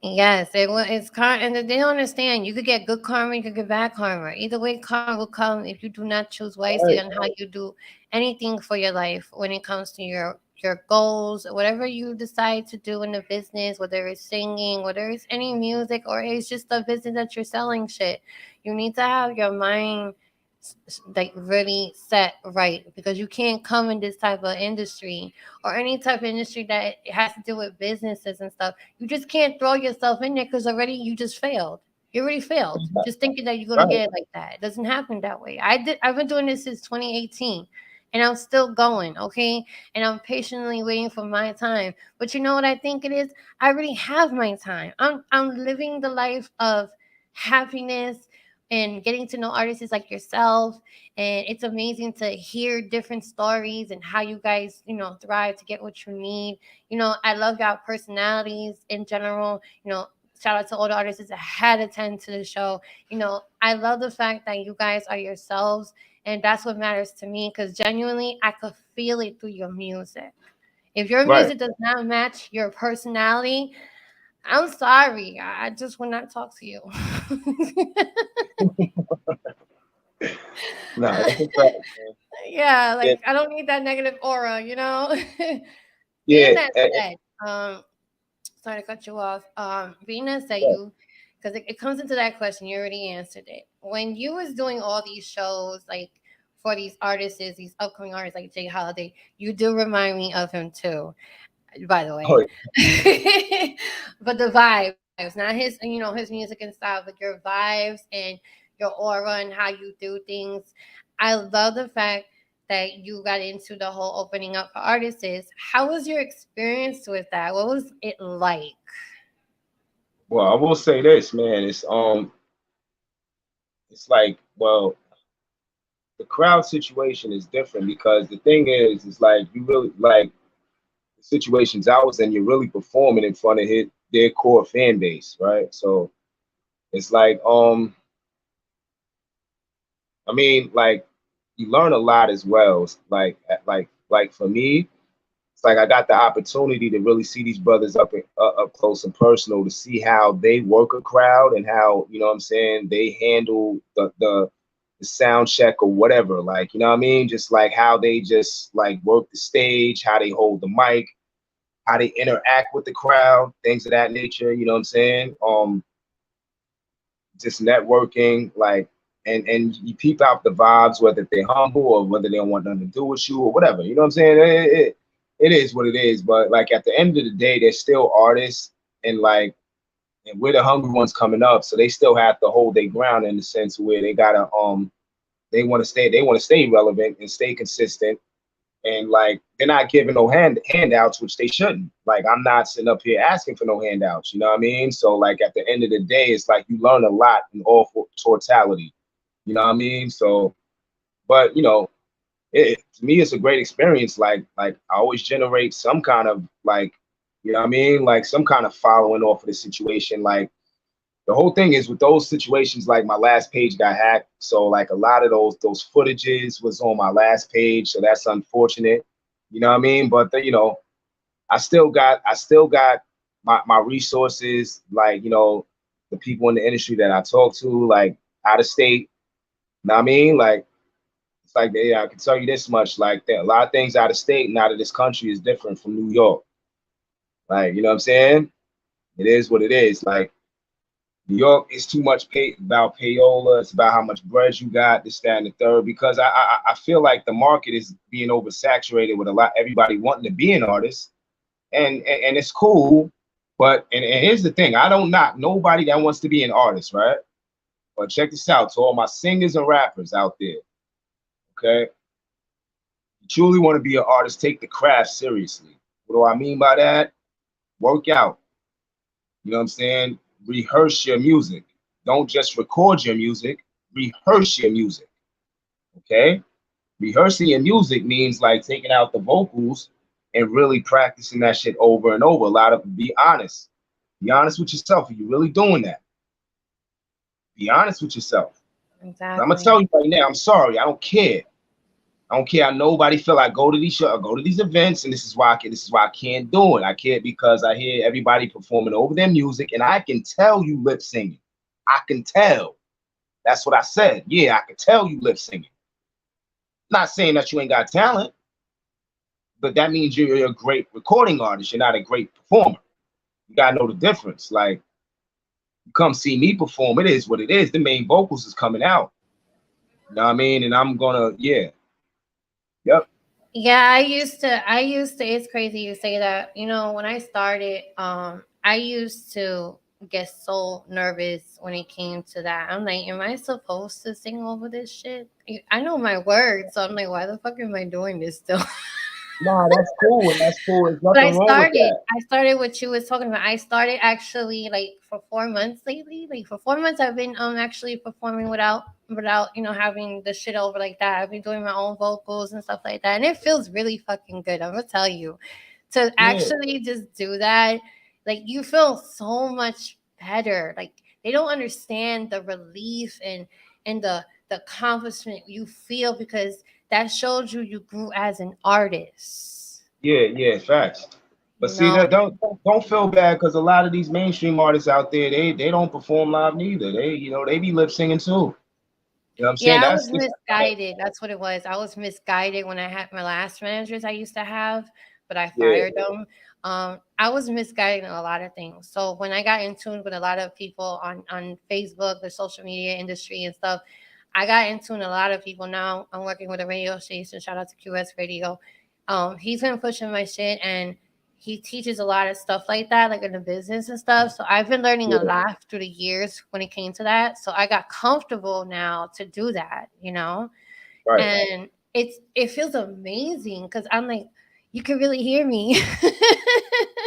Yes, it's karma, and they don't understand. You could get good karma, you could get bad karma. Either way, karma will come if you do not choose wisely on how you do anything for your life when it comes to your goals, whatever you decide to do in the business, whether it's singing, whether it's any music, or it's just a business that you're selling shit. You need to have your mind like really set right because you can't come in this type of industry or any type of industry that has to do with businesses and stuff. You just can't throw yourself in there because already you just failed. You already failed. Just thinking that you're gonna Right. get it like that. It doesn't happen that way. I've been doing this since 2018, and I'm still going. Okay, and I'm patiently waiting for my time. But you know what I think it is? I already have my time. I'm living the life of happiness and getting to know artists like yourself. And it's amazing to hear different stories and how you guys, thrive to get what you need. I love your personalities in general. Shout out to all the artists that had attended to the show. I love the fact that you guys are yourselves, and that's what matters to me. Because genuinely, I could feel it through your music. If your Right. music does not match your personality, I'm sorry. I just will not talk to you. No, that's a fact, man. Yeah, And like I don't need that negative aura. Being yeah, that said, sorry to cut you off. Being that said, yeah. because it comes into that question, you already answered it. When you was doing all these shows, like for these artists, these upcoming artists like Jay Holiday, you do remind me of him too. By the Oh, way, but the vibes, not his music and style, but your vibes and your aura and how you do things. I love the fact that you got into the whole opening up for artists. How was your experience with that? What was it like? well, I will say this, man. It's like, well, the crowd situation is different because the thing is like you really like the situations I was in. You're really performing in front of their core fan base, right? So it's like, I mean, like you learn a lot as well. Like for me, it's like I got the opportunity to really see these brothers up close and personal to see how they work a crowd and how what I'm saying they handle the sound check or whatever. Like you know what I mean, just like how they just like work the stage, how they hold the mic, how they interact with the crowd, things of that nature. You know what I'm saying? Just networking, like, and you peep out the vibes, whether they're humble or whether they don't want nothing to do with you or whatever. You know what I'm saying? It is what it is. But like at the end of the day, they're still artists, and like, and we're the hungry ones coming up, so they still have to hold their ground in the sense where they gotta they want to stay relevant and stay consistent, and like they're not giving no handouts, which they shouldn't. Like I'm not sitting up here asking for no handouts, you know what I mean? So like at the end of the day, it's like you learn a lot in all totality, you know what I mean? So, but to me, it's a great experience. Like I always generate some kind of like, you know what I mean? Like some kind of following off of the situation. Like the whole thing is with those situations, like my last page got hacked, so like a lot of those footages was on my last page, so that's unfortunate, you know what I mean? But I still got my resources, like the people in the industry that I talk to, like out of state, you know what I mean? Like it's like I can tell you this much, like a lot of things out of state and out of this country is different from New York. Like, you know what I'm saying? It is what it is. Like New York is too much about payola. It's about how much bread you got, this, that, and the third. Because I feel like the market is being oversaturated with everybody wanting to be an artist, and it's cool. But and here's the thing: I don't knock nobody that wants to be an artist, right? But check this out to all my singers and rappers out there. Okay, you truly want to be an artist, take the craft seriously. What do I mean by that? Work out. You know what I'm saying? Rehearse your music. Don't just record your music, rehearse your music. Okay? Rehearsing your music means like taking out the vocals and really practicing that shit over and over. A lot of be honest. Be honest with yourself. Are you really doing that? Be honest with yourself. I'm gonna Exactly. tell you right now, I'm sorry, I don't care. I don't care how nobody feel. I go to these shows, I go to these events, and this is why I can't do it. I can't because I hear everybody performing over their music, and I can tell you lip singing. I can tell. That's what I said. Yeah, I can tell you lip singing. Not saying that you ain't got talent, but that means you're a great recording artist. You're not a great performer. You gotta know the difference. Like, you come see me perform, it is what it is. The main vocals is coming out. You know what I mean? And I'm gonna, yeah, yep, Yeah, I used to, it's crazy you say that. When I started, I used to get so nervous when it came to that. I'm like, am I supposed to sing over this shit? I know my words, so I'm like, why the fuck am I doing this still? Nah, that's cool, and that's cool. There's But nothing wrong with that. I started what you was talking about. I started actually like for 4 months lately. Like for 4 months, I've been actually performing without having the shit over like that. I've been doing my own vocals and stuff like that, and it feels really fucking good. I'm gonna tell you, to Yeah, actually just do that, like you feel so much better. Like they don't understand the relief and the accomplishment you feel because that shows you grew as an artist. yeah, facts. But You see, know, that don't feel bad because a lot of these mainstream artists out there, they don't perform live neither. They be lip singing too. You know what I'm saying? yeah, I was That's just misguided. That's what it was. I was misguided when I had my last managers I used to have, but I yeah, fired them. I was misguided in a lot of things. So when I got in tune with a lot of people on Facebook, the social media industry and stuff, I got in tune with a lot of people. Now I'm working with a radio station. Shout out to QS Radio. He's been pushing my shit and he teaches a lot of stuff like that, like in the business and stuff. So I've been learning a yeah, lot through the years when it came to that. So I got comfortable now to do that. right. And it feels amazing because I'm like, you can really hear me.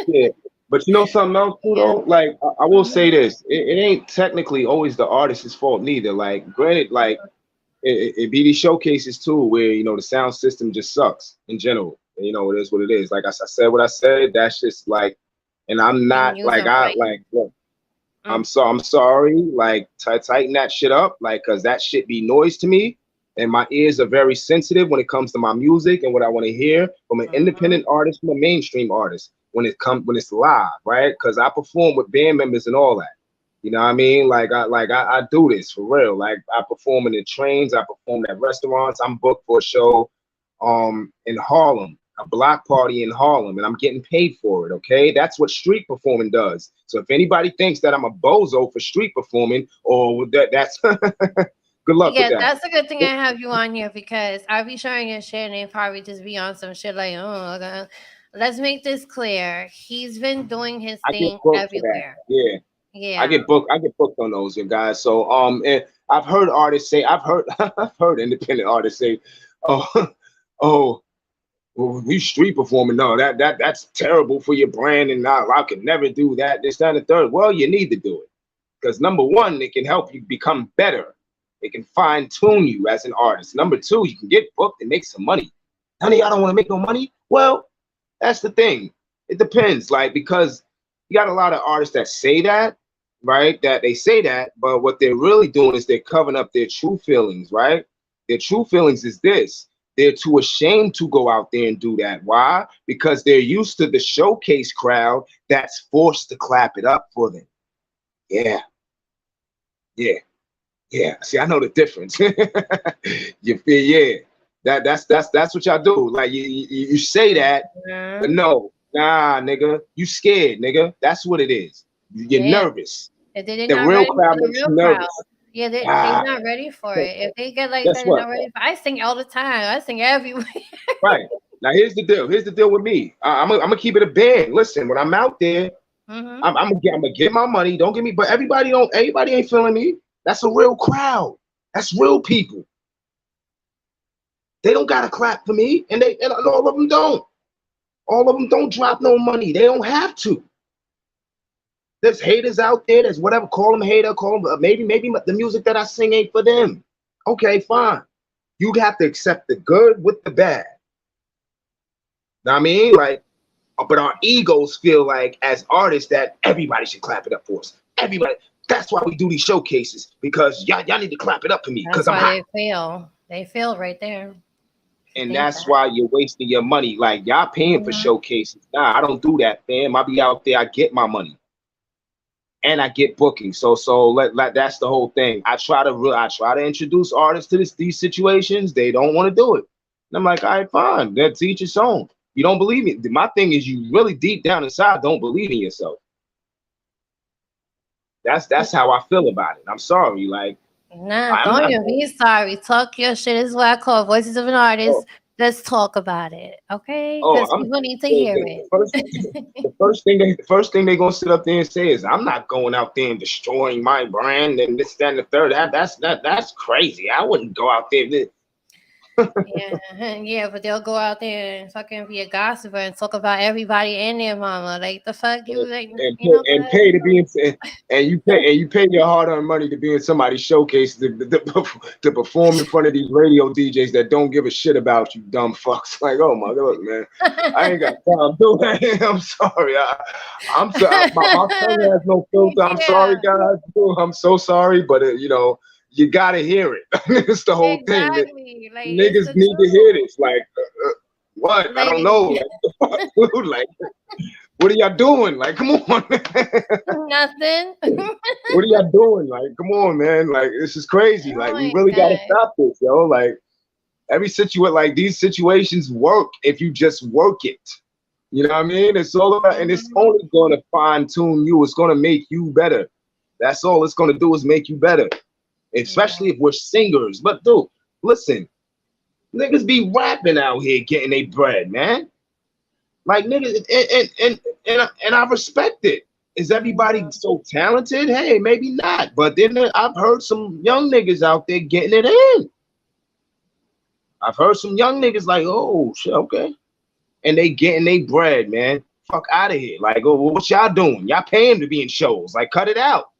Yeah. But you know something else too Yeah. though? Like I will say Mhm. this, it ain't technically always the artist's fault neither. Like granted, like it be these showcases too where the sound system just sucks in general. And, it is what it is. Like I said what I said, that's just like, and I'm You not didn't use like them I right. like look, Mm. I'm sorry, like tighten that shit up, like cause that shit be noise to me. And my ears are very sensitive when it comes to my music and what I want to hear from an Mhm. independent artist, from a mainstream artist when it's live, right? Cause I perform with band members and all that. You know what I mean? I do this for real. Like I perform in the trains, I perform at restaurants. I'm booked for a show in Harlem, a block party in Harlem, and I'm getting paid for it. Okay, that's what street performing does. So if anybody thinks that I'm a bozo for street performing, or that's good luck with Yeah, that. that's a good thing I have you on here because I'll be sharing your shit and they probably just be on some shit like, oh, okay. Let's make this clear. He's been doing his I get thing booked for that. everywhere. Yeah, I Yeah. get booked. I get booked on those, you guys. So and I've heard artists say, I've heard I've heard independent artists say, oh, oh. Well, we street performing. No, that's terrible for your brand, and I could never do that. This, that, and the third. Well, you need to do it because number one, it can help you become better. It can fine tune you as an artist. Number two, you can get booked and make some money. None of y'all don't want to make no money. Well, that's the thing. It depends, like because you got a lot of artists that say that, right? That they say that, but what they're really doing is they're covering up their true feelings, right? Their true feelings is this. They're too ashamed to go out there and do that. Why? Because they're used to the showcase crowd that's forced to clap it up for them. Yeah, yeah, yeah. See, I know the difference. You feel? Yeah. That's what y'all do. Like you say that, but Mhm. no, nah, nigga, you scared, nigga. That's what it is. You're Yeah. nervous. If they're The not real ready crowd for the makes real you crowd. nervous. Yeah, they're Ah, not ready for it. If they get like guess that, they're what? not ready for I sing all the time. I sing everywhere. Right. Now here's the deal. Here's the deal with me. I'm gonna keep it a band. Listen, when I'm out there, Hmm. I'm gonna get my money. Don't get me, but everybody ain't feeling me. That's a real crowd. That's real people. They don't gotta clap for me, and all of them don't. All of them don't drop no money. They don't have to. There's haters out there. There's whatever. Call them hater. Call them maybe the music that I sing ain't for them. Okay, fine. You have to accept the good with the bad. Know what I mean? Like, but our egos feel like as artists that everybody should clap it up for us. Everybody. That's why we do these showcases because y'all need to clap it up for me because That's I'm why hot. they fail. They fail right there. If you And think that's that. why you're wasting your money. Like y'all paying for Hmm. showcases. Nah, I don't do that, fam. I be out there. I get my money. And I get bookings. So let that's the whole thing. I try to introduce artists to these situations. They don't want to do it. And I'm like, all right, fine. That's each its own. You don't believe me. My thing is you really deep down inside don't believe in yourself. That's how I feel about it. I'm sorry. Like Nah, I'm don't not even be sorry. Talk your shit. This is what I call voices of an oh, artist. Let's talk about it, okay? Oh, Because I'm people need to the, hear the it. first the first thing they gonna sit up there and say is, I'm not going out there and destroying my brand and this, that, and the third. That's crazy. I wouldn't go out there. Yeah, yeah, but they'll go out there and fucking be a gossiper and talk about everybody and their mama. Like the fuck, you like, you know And what? pay to be in, and you pay your hard-earned money to be in somebody's showcase to perform in front of these radio DJs that don't give a shit about you, dumb fucks. Like, oh my god, man, I ain't got time to do that. I'm sorry. I'm sorry. My tongue has no filter. I'm sorry, Yeah, guys. I'm so sorry, but you gotta hear it. It's the whole thing. exactly. Like it's Niggas the need to hear truth. this. Like, what? I Like don't know. Like, dude, like, what are y'all doing? Like, come on. nothing. What are y'all doing? Like, come on, man. Like, this is crazy. Oh Like, we my really gotta god. stop this, yo. Like, like these situations work if you just work it. You know what I mean? It's all about, and it's Hmm. only gonna fine tune you. It's gonna make you better. That's all it's gonna do is make you better. Yeah. Especially if we're singers. But dude, listen, niggas be rapping out here getting their bread, man. Like niggas, and I respect it. Is everybody Mhm. so talented? Hey, maybe not. But then I've heard some young niggas out there getting it in. I've heard some young niggas like, oh shit, okay, and they getting their bread, man. Fuck out of here. Like, oh, what y'all doing? Y'all paying to be in shows? Like, cut it out.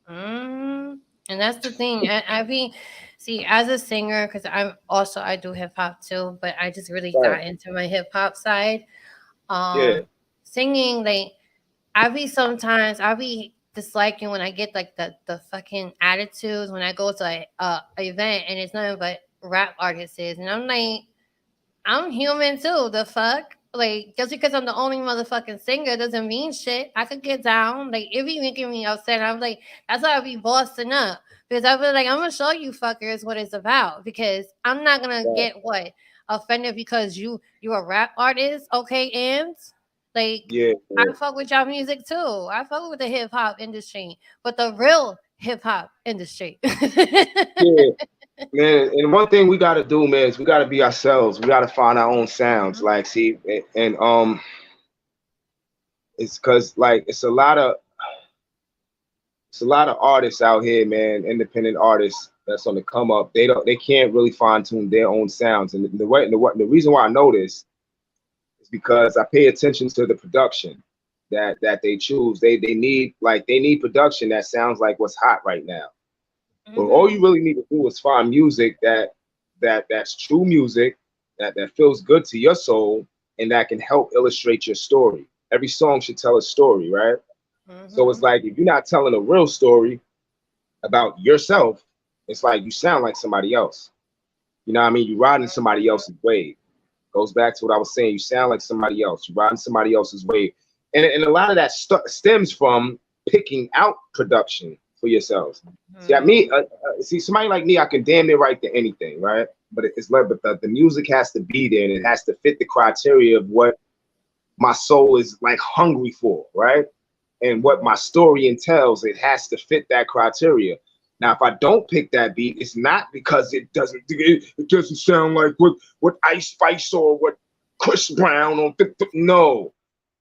Mm. And that's the thing. I be see as a singer because I do hip hop too, but I just really Right. got into my hip hop side. Yeah. Singing like I be disliking when I get like the fucking attitudes when I go to a event and it's nothing but rap artists and I'm like I'm human too. The fuck? Like, just because I'm the only motherfucking singer doesn't mean shit. I could get down. Like, it be making me upset. I'm like, that's why I be bossing up. Because I feel like I'm gonna show you fuckers what it's about. Because I'm not gonna Right. get what offended because you a rap artist, okay? And like, Yeah. I Yeah. fuck with y'all music too. I fuck with the hip hop industry, but the real hip hop industry. Yeah. Man, and one thing we gotta do, man, is we gotta be ourselves. We gotta find our own sounds. Like, see, and it's because like it's a lot of artists out here, man, independent artists that's on the come up. They can't really fine tune their own sounds. And the reason why I know this is because I pay attention to the production that they choose. They need production that sounds like what's hot right now. But all you Hmm. really need to do is find music that's true music that feels good to your soul and that can help illustrate your story. Every song should tell a story, right? So it's Hmm. like if you're not telling a real story about yourself, it's like you sound like somebody else. You know what I mean? You're riding somebody else's wave. Goes back to what I was saying. You sound like somebody else. You're riding somebody else's wave. And a lot of that stems from picking out production for yourselves. See, see, somebody like me, I can damn near write to anything, right? But it's like, but the music has to be there and it has to fit the criteria of what my soul is like hungry for, right? And what my story entails, it has to fit that criteria. Now, if I don't pick that beat, it's not because it doesn't sound like what Ice Spice or what Chris Brown or no.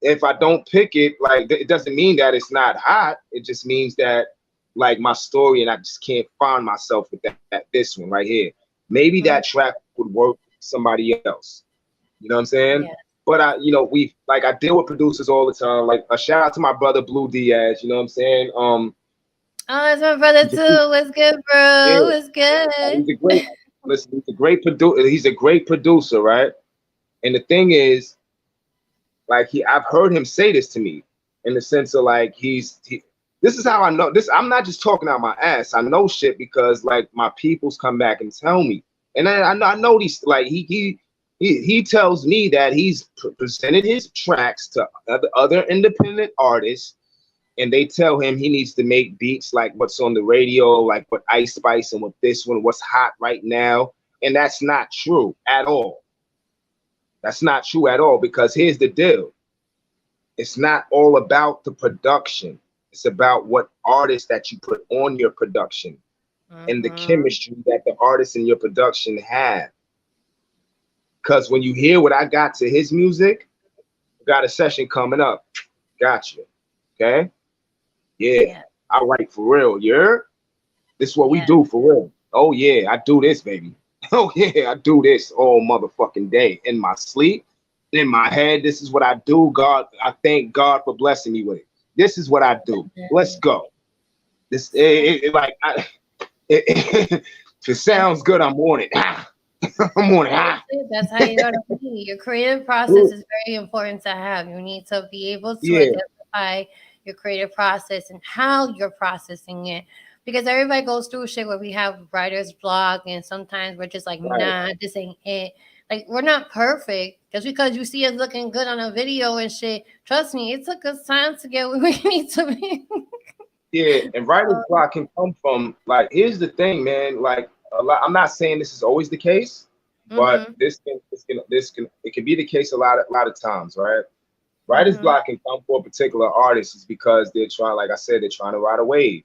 If I don't pick it, like it doesn't mean that it's not hot. It just means that like my story and I just can't find myself with that this one right here. Maybe that track would work for somebody else. You know what I'm saying? Yeah. But I deal with producers all the time. Like a shout out to my brother Blue Diaz. You know what I'm saying? Oh, that's my brother He's a, too. What's good, bro? yeah, What's good? he's a great. Listen, he's a great producer. He's a great producer, right? And the thing is, like I've heard him say this to me in the sense of like this is how I know this. I'm not just talking out my ass. I know shit because like my peoples come back and tell me, and then I know these like he tells me that he's presented his tracks to other independent artists, and they tell him he needs to make beats like what's on the radio, like what Ice Spice and what this one, what's hot right now, and that's not true at all. That's not true at all because here's the deal. It's not all about the production. It's about what artists that you put on your production and the Mm-hmm. chemistry that the artists in your production have. Because when you hear what I got to his music, got a session coming up. Gotcha. Okay. Yeah. Yeah. I write for real. You're this is what we Yeah. do for real. Oh yeah, I do this, baby. Oh yeah, I do this all motherfucking day. In my sleep, in my head. This is what I do. God, I thank God for blessing me with it. This is what I do. Let's go. This like if it sounds good, I'm on it. I'm on it. That's how you gotta be. Your creative process is very important to have. You need to be able to Yeah, identify your creative process and how you're processing it. Because everybody goes through shit where we have writer's block, and sometimes we're just like, right. nah, this ain't it. Like, we're not perfect. Just because you see us looking good on a video and shit, trust me, it took us time to get where we need to be. Yeah, and writer's block can come from like here's the thing, man. Like a lot, I'm not saying this is always the case, but Mm-hmm. this can it can be the case a lot of times, right? Writer's Mm-hmm. block can come for a particular artist is because they're trying, like I said, they're trying to ride a wave.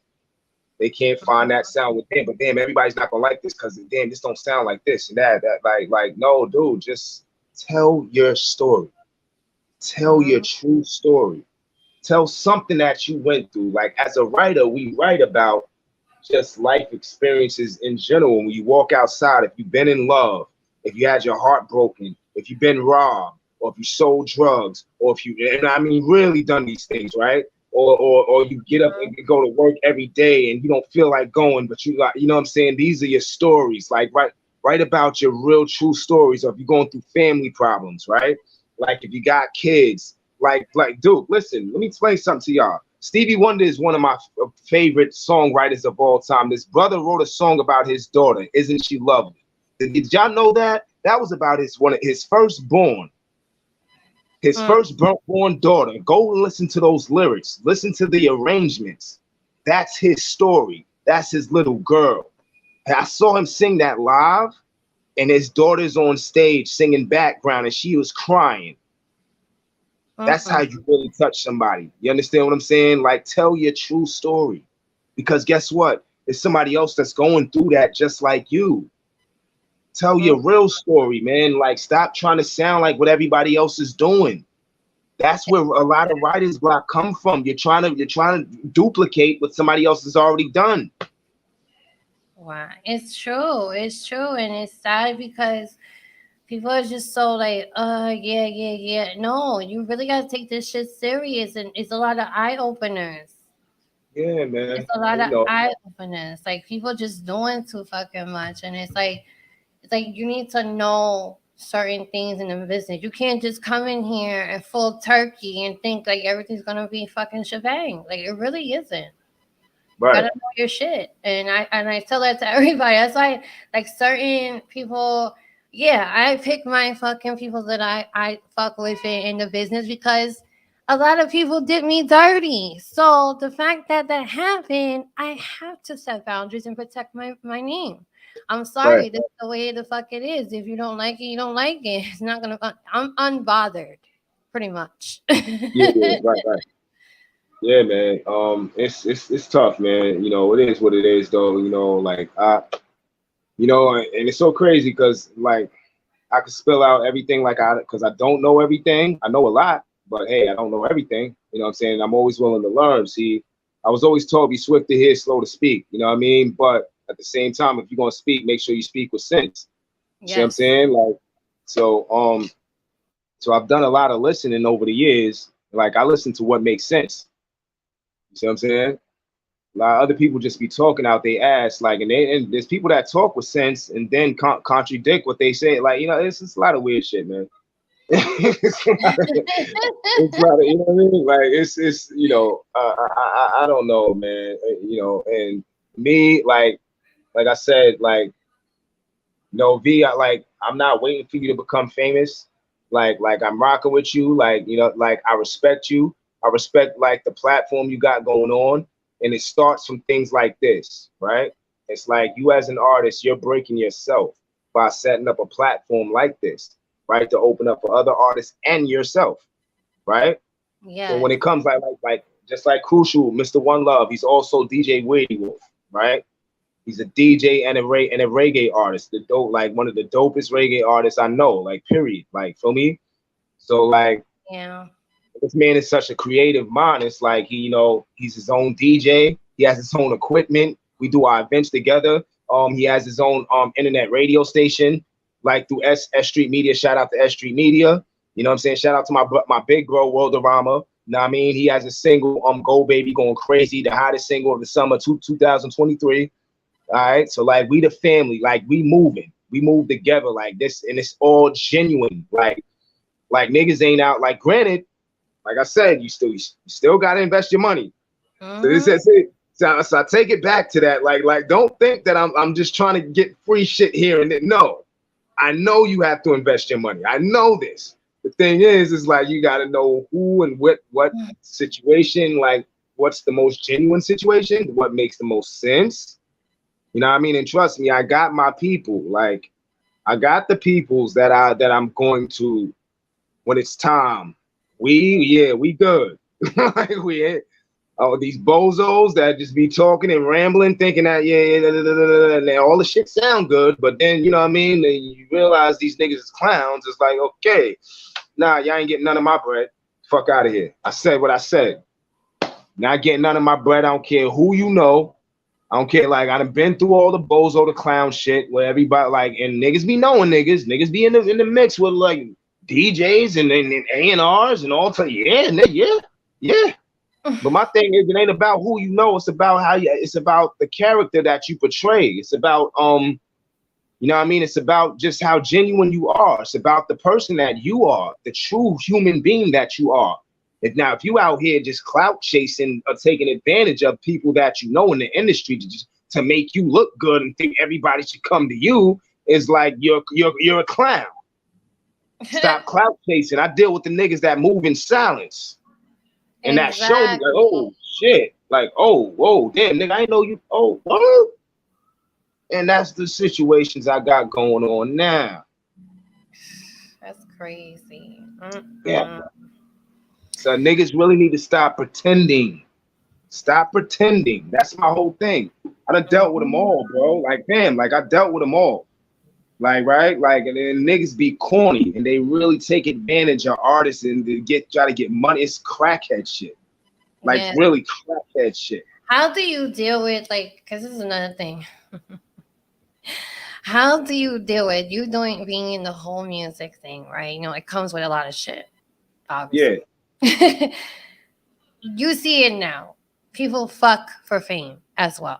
They can't find that sound with them, but damn, everybody's not gonna like this because damn, this don't sound like this and that. That like no, dude, just tell your story. Tell your Mm-hmm. true story. Tell something that you went through. Like as a writer, we write about just life experiences in general. When you walk outside, if you've been in love, if you had your heart broken, if you've been robbed, or if you sold drugs, or if you, and I mean, really done these things, right? Or you get up and you go to work every day and you don't feel like going, but you like, you know what I'm saying? These are your stories. Like, write about your real true stories of you going through family problems, right? Like if you got kids, dude, listen, let me explain something to y'all. Stevie Wonder is one of my favorite songwriters of all time. This brother wrote a song about his daughter, Isn't She Lovely? Did y'all know that? That was about his firstborn, his firstborn daughter. Go and listen to those lyrics. Listen to the arrangements. That's his story. That's his little girl. And I saw him sing that live, and his daughter's on stage singing background, and she was crying. That's how Mm-hmm. you really touch somebody. You understand what I'm saying? Like, tell your true story. Because guess what? There's somebody else that's going through that just like you. Tell your Mm-hmm. real story, man. Like, stop trying to sound like what everybody else is doing. That's where a lot of writer's block come from. You're trying to duplicate what somebody else has already done. Wow, it's true. It's true, and it's sad because people are just so like, yeah, yeah, yeah. No, you really gotta take this shit serious, and it's a lot of eye openers. Yeah, man. It's a lot You of know, eye openers. Like, people just doing too fucking much, and it's like you need to know certain things in the business. You can't just come in here and full turkey and think like everything's gonna be fucking shebang. Like, it really isn't. You right. gotta know your shit, and I tell that to everybody. That's why, like, certain people, yeah, I pick my fucking people that I fuck with in the business because a lot of people did me dirty. So the fact that that happened, I have to set boundaries and protect my name. I'm Right. sorry, this is the way the fuck it is. If you don't like it, you don't like it. It's not gonna. I'm unbothered, pretty much. Yeah, yeah, right, right. Yeah, man. It's tough, man. You know, it is what it is, though. You know, like and it's so crazy because like I could spill out everything because I don't know everything. I know a lot, but hey, I don't know everything. You know what I'm saying? I'm always willing to learn. See, I was always told be swift to hear, slow to speak. You know what I mean? But at the same time, if you're gonna speak, make sure you speak with sense. You see what I'm Yes. saying? Like, so so I've done a lot of listening over the years. Like I listen to what makes sense. You see what I'm saying? A lot of other people just be talking out their ass, like, and there's people that talk with sense and then contradict what they say. Like, it's just a lot of weird shit, man. it's a lot of, you know what I mean? Like, it's I don't know, man. And me, like I said, like, no, V, I'm not waiting for you to become famous. Like I'm rocking with you. Like, like I respect you. I respect like the platform you got going on. And it starts from things like this, right? It's like you as an artist, you're breaking yourself by setting up a platform like this, right? To open up for other artists and yourself, right? So when Yes. it comes just like Crucial, Mr. One Love, he's also DJ Weirdy Wolf, right? He's a DJ and a reggae artist. The dope, like one of the dopest reggae artists I know. Like period. Like for me. So like Yeah. this man is such a creative mind. It's like he, he's his own DJ. He has his own equipment. We do our events together. He has his own internet radio station, like through S Street Media. Shout out to S Street Media. You know what I'm saying? Shout out to my big bro, Worldorama. You know what I mean? He has a single, Go Baby, going crazy, the hottest single of the summer 2023. All right. So like we the family, like we move together like this, and it's all genuine. Like niggas ain't out. Like granted, like I said, you still gotta invest your money. So this is it. So I take it back to that. Like don't think that I'm just trying to get free shit here and there. No, I know you have to invest your money. I know this. The thing is like you gotta know who and what situation, like what's the most genuine situation, what makes the most sense. You know what I mean? And trust me, I got my people. Like I got the peoples that I'm going to when it's time. We good. Like these bozos that just be talking and rambling, thinking that and all the shit sound good, but then you know what I mean. Then you realize these niggas is clowns. It's like, okay, nah, y'all ain't getting none of my bread. Fuck out of here. I said what I said. Not getting none of my bread. I don't care who you know. I don't care. Like I done been through all the bozo, the clown shit where everybody like, and niggas be knowing niggas. Niggas be in the mix with like DJs and A&Rs and all. Yeah. But my thing is, it ain't about who you know. It's about it's about the character that you portray. It's about you know what I mean? It's about just how genuine you are. It's about the person that you are, the true human being that you are. And now, if you out here just clout chasing or taking advantage of people that you know in the industry to make you look good and think everybody should come to you, is like you're a clown. Stop clout chasing. I deal with the niggas that move in silence. And that showed me like, oh shit, like, oh, whoa, damn, nigga, I ain't know you. Oh, what? And that's the situations I got going on now. That's crazy. Yeah. So niggas really need to stop pretending. Stop pretending. That's my whole thing. I done dealt with them all, bro. Like, damn, like I dealt with them all. Like, right? Like, and then niggas be corny and they really take advantage of artists and try to get money. It's crackhead shit. Like, really crackhead shit. How do you deal with, like, because this is another thing. How do you deal with you being in the whole music thing, right? You know, it comes with a lot of shit, obviously. Yeah. You see it now. People fuck for fame as well.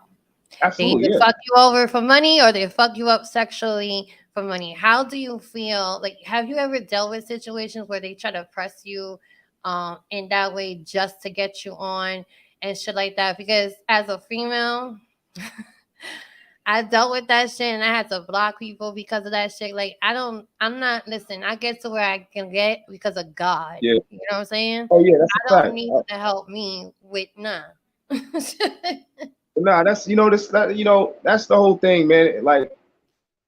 Absolutely, they either fuck you over for money or they fuck you up sexually for money. How do you feel? Like, have you ever dealt with situations where they try to press you in that way just to get you on and shit like that? Because as a female, I dealt with that shit and I had to block people because of that shit. Like, listen, I get to where I can get because of God. Yeah. You know what I'm saying? Oh, yeah, that's I don't need to help me with Nah, that's that's the whole thing, man. Like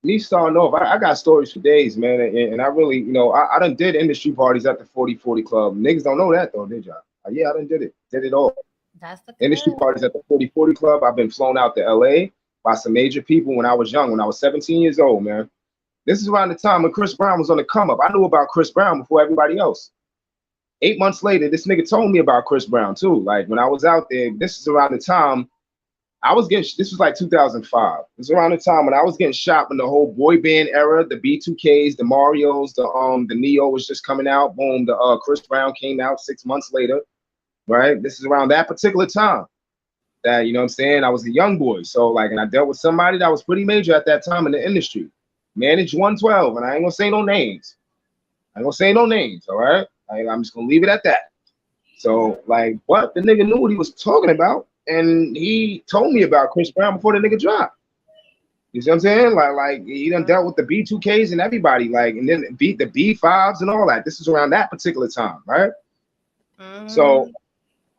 me starting off, I got stories for days, man, and I really, I done did industry parties at the 40/40 Club. Niggas don't know that though, did y'all? Yeah, I done did it all. That's the industry parties at the 40/40 Club. I've been flown out to LA by some major people when I was young, when I was 17 years old, man. This is around the time when Chris Brown was on the come up. I knew about Chris Brown before everybody else. 8 months later, this nigga told me about Chris Brown too. Like when I was out there, this is around the time this was like 2005. This was around the time when I was getting shot when the whole boy band era, the B2Ks, the Marios, the Neo was just coming out. Boom, the Chris Brown came out 6 months later, right? This is around that particular time that, you know what I'm saying, I was a young boy. So like, and I dealt with somebody that was pretty major at that time in the industry. Managed 112, and I ain't gonna say no names. All right? I'm just gonna leave it at that. So like, what? The nigga knew what he was talking about. And he told me about Chris Brown before the nigga dropped. You see what I'm saying? Like he done dealt with the B2Ks and everybody, like, and then the B5s and all that. This is around that particular time, right? So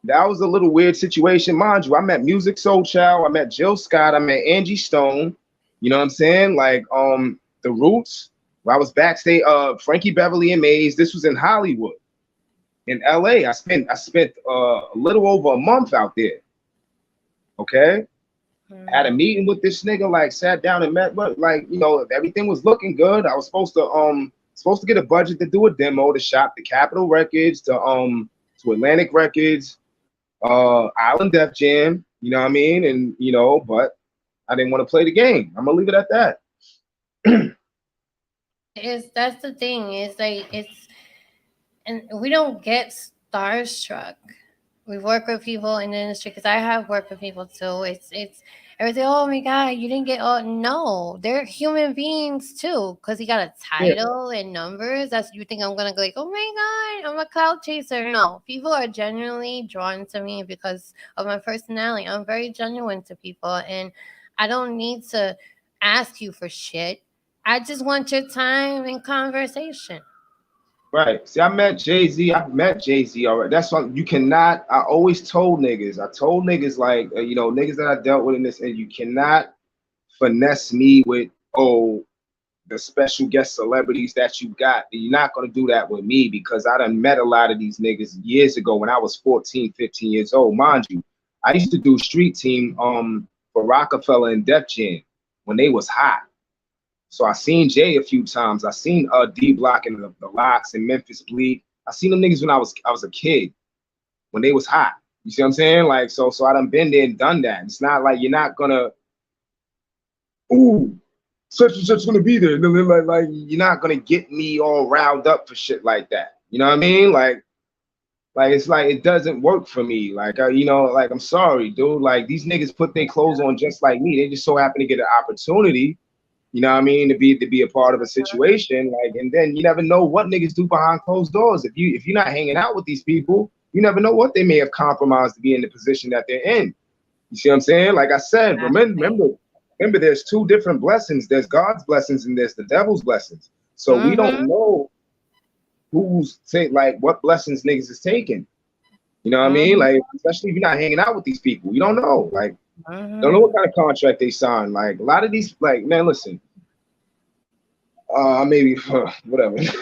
that was a little weird situation, mind you. I met Music Soul Child, I met Jill Scott, I met Angie Stone. You know what I'm saying? Like The Roots. Where I was backstage, Frankie Beverly and Maze. This was in Hollywood, in LA. I spent a little over a month out there. Okay, Had a meeting with this nigga, like sat down and met, but like, you know, everything was looking good. I was supposed to get a budget to do a demo to shop the Capitol Records, to Atlantic Records, Island Def Jam, you know what I mean? And you know, but I didn't want to play the game. I'm gonna leave it at that. That's the thing. It's like and we don't get starstruck. We work with people in the industry because I have worked with people too. It's everything. Oh my god, you didn't get all. No, they're human beings too. Because he got a Yeah, title and numbers. That's you think I'm gonna go like, oh my god, I'm a cloud chaser. No, people are genuinely drawn to me because of my personality. I'm very genuine to people, and I don't need to ask you for shit. I just want your time and conversation. right. See, I met Jay-Z. I met Jay-Z already. That's why you cannot. I always told niggas. I told niggas like, you know, niggas that I dealt with in this, and you cannot finesse me with, oh, the special guest celebrities that you got. You're not going to do that with me because I done met a lot of these niggas years ago when I was 14, 15 years old. Mind you, I used to do street team for Rockefeller and Def Jam when they was hot. So I seen Jay a few times. I seen D Block and the Locks and Memphis Bleak. I seen them niggas when I was a kid when they was hot. You see what I'm saying? Like so I done been there and done that. It's not like you're not gonna ooh such and such gonna be there. Like you're not gonna get me all riled up for shit like that. You know what I mean? Like it's like it doesn't work for me. Like you know, like I'm sorry, dude. Like these niggas put their clothes on just like me. They just so happen to get an opportunity. You know what I mean? To be a part of a situation. Like, and then you never know what niggas do behind closed doors. If you're not hanging out with these people, you never know what they may have compromised to be in the position that they're in. You see what I'm saying? Like I said, remember, there's two different blessings. There's God's blessings and there's the devil's blessings. So we don't Mm-hmm. know who's like what blessings niggas is taking. You know what I mean? Mm-hmm. Like, especially if you're not hanging out with these people, you don't know. Like, don't know Mm-hmm. what kind of contract they sign. Like, a lot of these, like, man, listen, maybe whatever. Because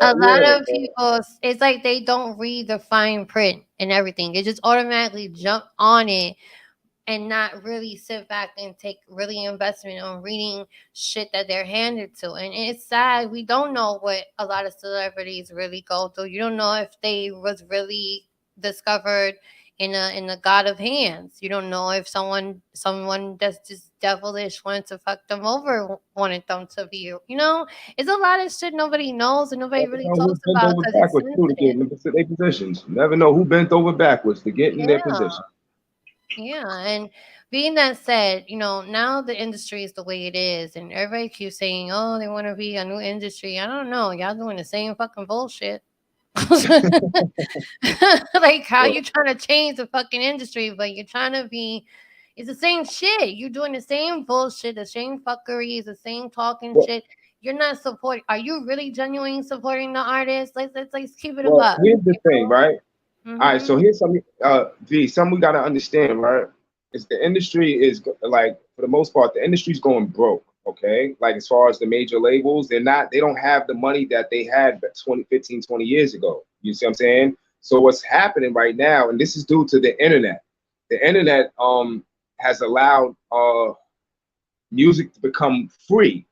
A lot yeah, of people, it's like they don't read the fine print and everything. They just automatically jump on it and not really sit back and take really investment on reading shit that they're handed to. And it's sad. We don't know what a lot of celebrities really go through. You don't know if they was really discovered in a god of hands. You don't know if someone that's just devilish wanted to fuck them over, wanted them to be, it's a lot of shit nobody knows and nobody never really know who talks bent about over because it's backwards too to get sensitive. in their positions. Never know who bent over backwards to get in their Yeah. position. Yeah, and being that said, now the industry is the way it is, and everybody keeps saying, "Oh, they want to be a new industry." I don't know. Y'all doing the same fucking bullshit. Like, how Well, you trying to change the fucking industry, but you're trying to be? It's the same shit. You're doing the same bullshit, the same fuckeries, the same talking well, shit. You're not supporting. Are you really genuinely supporting the artist? Let's keep it well, above. here's the You thing, know? right? All right, so Mhm. here's something, something we gotta understand, right? Is the industry is like for the most part, the industry's going broke. Okay, like as far as the major labels, they don't have the money that they had 20 years ago. You see what I'm saying? So what's happening right now, and this is due to the internet. The internet has allowed music to become free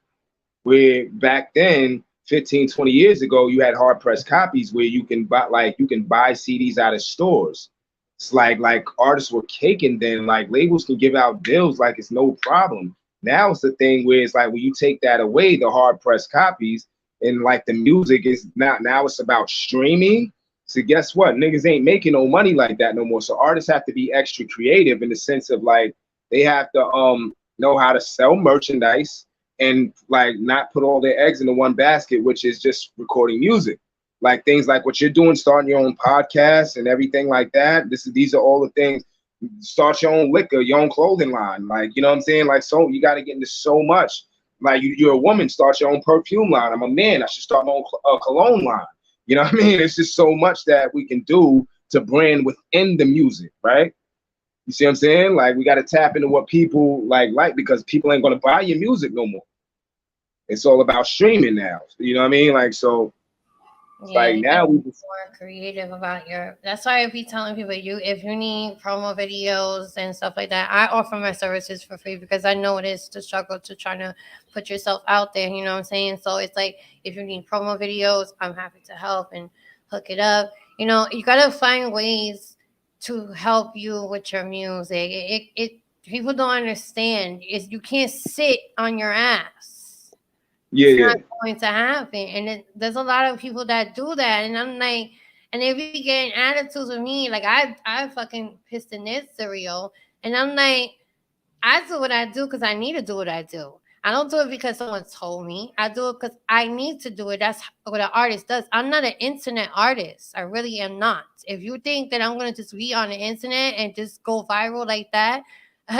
where back then 15, 20 years ago you had hard pressed copies where you can buy CDs out of stores. It's like artists were caking then, like labels can give out deals like it's no problem. Now it's the thing where it's like when you take that away, the hard pressed copies, and like the music is not, now it's about streaming. So guess what, niggas ain't making no money like that no more, so artists have to be extra creative in the sense of like they have to know how to sell merchandise and like not put all their eggs into one basket, which is just recording music. Like things like what you're doing, starting your own podcast and everything like that. These are all the things. Start your own liquor, your own clothing line. Like, you know what I'm saying? Like, so you got to get into so much. Like, you're a woman, start your own perfume line. I'm a man, I should start my own cologne line. You know what I mean? It's just so much that we can do to brand within the music, right? You see what I'm saying? Like we got to tap into what people like because people ain't gonna buy your music no more. It's all about streaming now. You know what I mean? Like so, It's Yeah, like you now gotta we be just more creative about your. That's why I be telling people, you if you need promo videos and stuff like that, I offer my services for free because I know it is the struggle to try to put yourself out there. You know what I'm saying? So it's like if you need promo videos, I'm happy to help and hook it up. You know, you gotta find ways to help you with your music. It people don't understand is you can't sit on your ass. yeah, It's yeah, not going to happen. And there's a lot of people that do that. And I'm like, and they be getting attitudes with me. Like I fucking pissed in their cereal. And I'm like, I do what I do because I need to do what I do. I don't do it because someone told me. I do it because I need to do it. That's what an artist does. I'm not an internet artist. I really am not. If you think that I'm gonna just be on the internet and just go viral like that,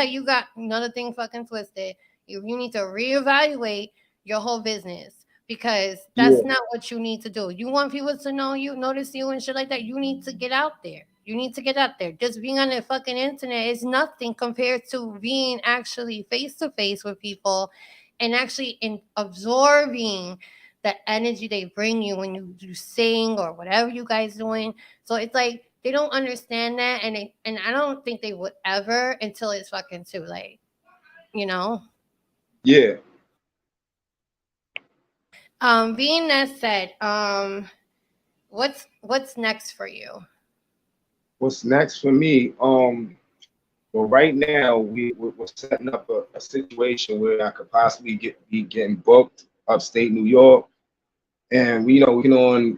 you got another thing fucking twisted. You need to reevaluate your whole business because that's yeah, not what you need to do. You want people to know you, notice you, and shit like that. You need to get out there. You need to get out there. Just being on the fucking internet is nothing compared to being actually face to face with people and actually in absorbing the energy they bring you when you sing or whatever you guys doing. So it's like they don't understand that, and I don't think they would ever until it's fucking too late. You know. yeah. Being that said, what's next for you? What's next for me? Well, right now we're setting up a situation where I could possibly be getting booked upstate New York, and we, you know, working on.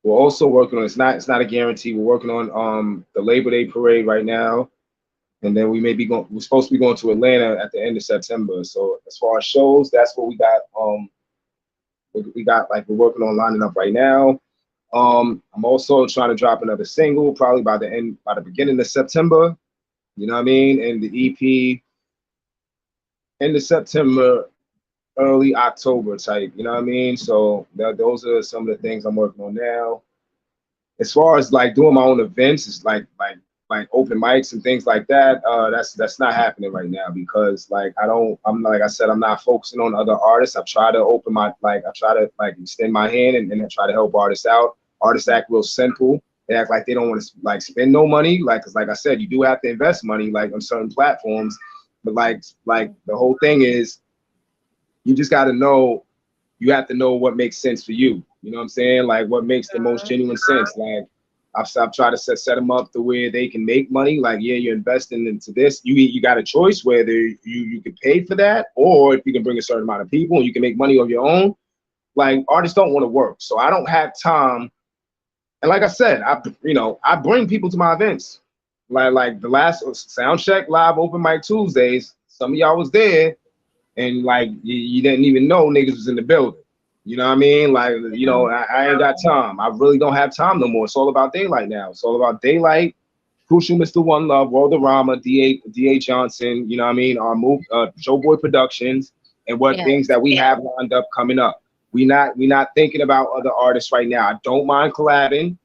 We're also working on. It's not a guarantee. We're working on the Labor Day parade right now, and then we may be going. We're supposed to be going to Atlanta at the end of September. So as far as shows, that's what we got. We got like we're working on lining up right now. I'm also trying to drop another single probably by the beginning of September. You know what I mean? And the EP end of September, early October type. You know what I mean? So those are some of the things I'm working on now. As far as like doing my own events, it's like open mics and things like that. That's not happening right now because like I don't. I'm like I said, I'm not focusing on other artists. I try to open my I try to like extend my hand and I try to help artists out. Artists act real simple. They act like they don't want to like spend no money. Like, cause like I said, you do have to invest money like on certain platforms. But like the whole thing is, you just got to know. You have to know what makes sense for you. You know what I'm saying? Like what makes the most genuine sense. Like I've tried to set them up to where they can make money. Like, yeah, you're investing into this. You got a choice whether you can pay for that or if you can bring a certain amount of people and you can make money on your own. Like artists don't want to work, so I don't have time. And like I said, I bring people to my events. Like the last Soundcheck Live Open Mic Tuesdays, some of y'all was there, and like you didn't even know niggas was in the building. You know what I mean? Like, I ain't got time. I really don't have time no more. It's all about DayLite now. It's all about DayLite, Crucial Mr. One Love, World of Rama, DA Johnson, you know what I mean? Our move, Joe Boy Productions, and what Yeah. things that we have lined up coming up. We not thinking about other artists right now. I don't mind collabing,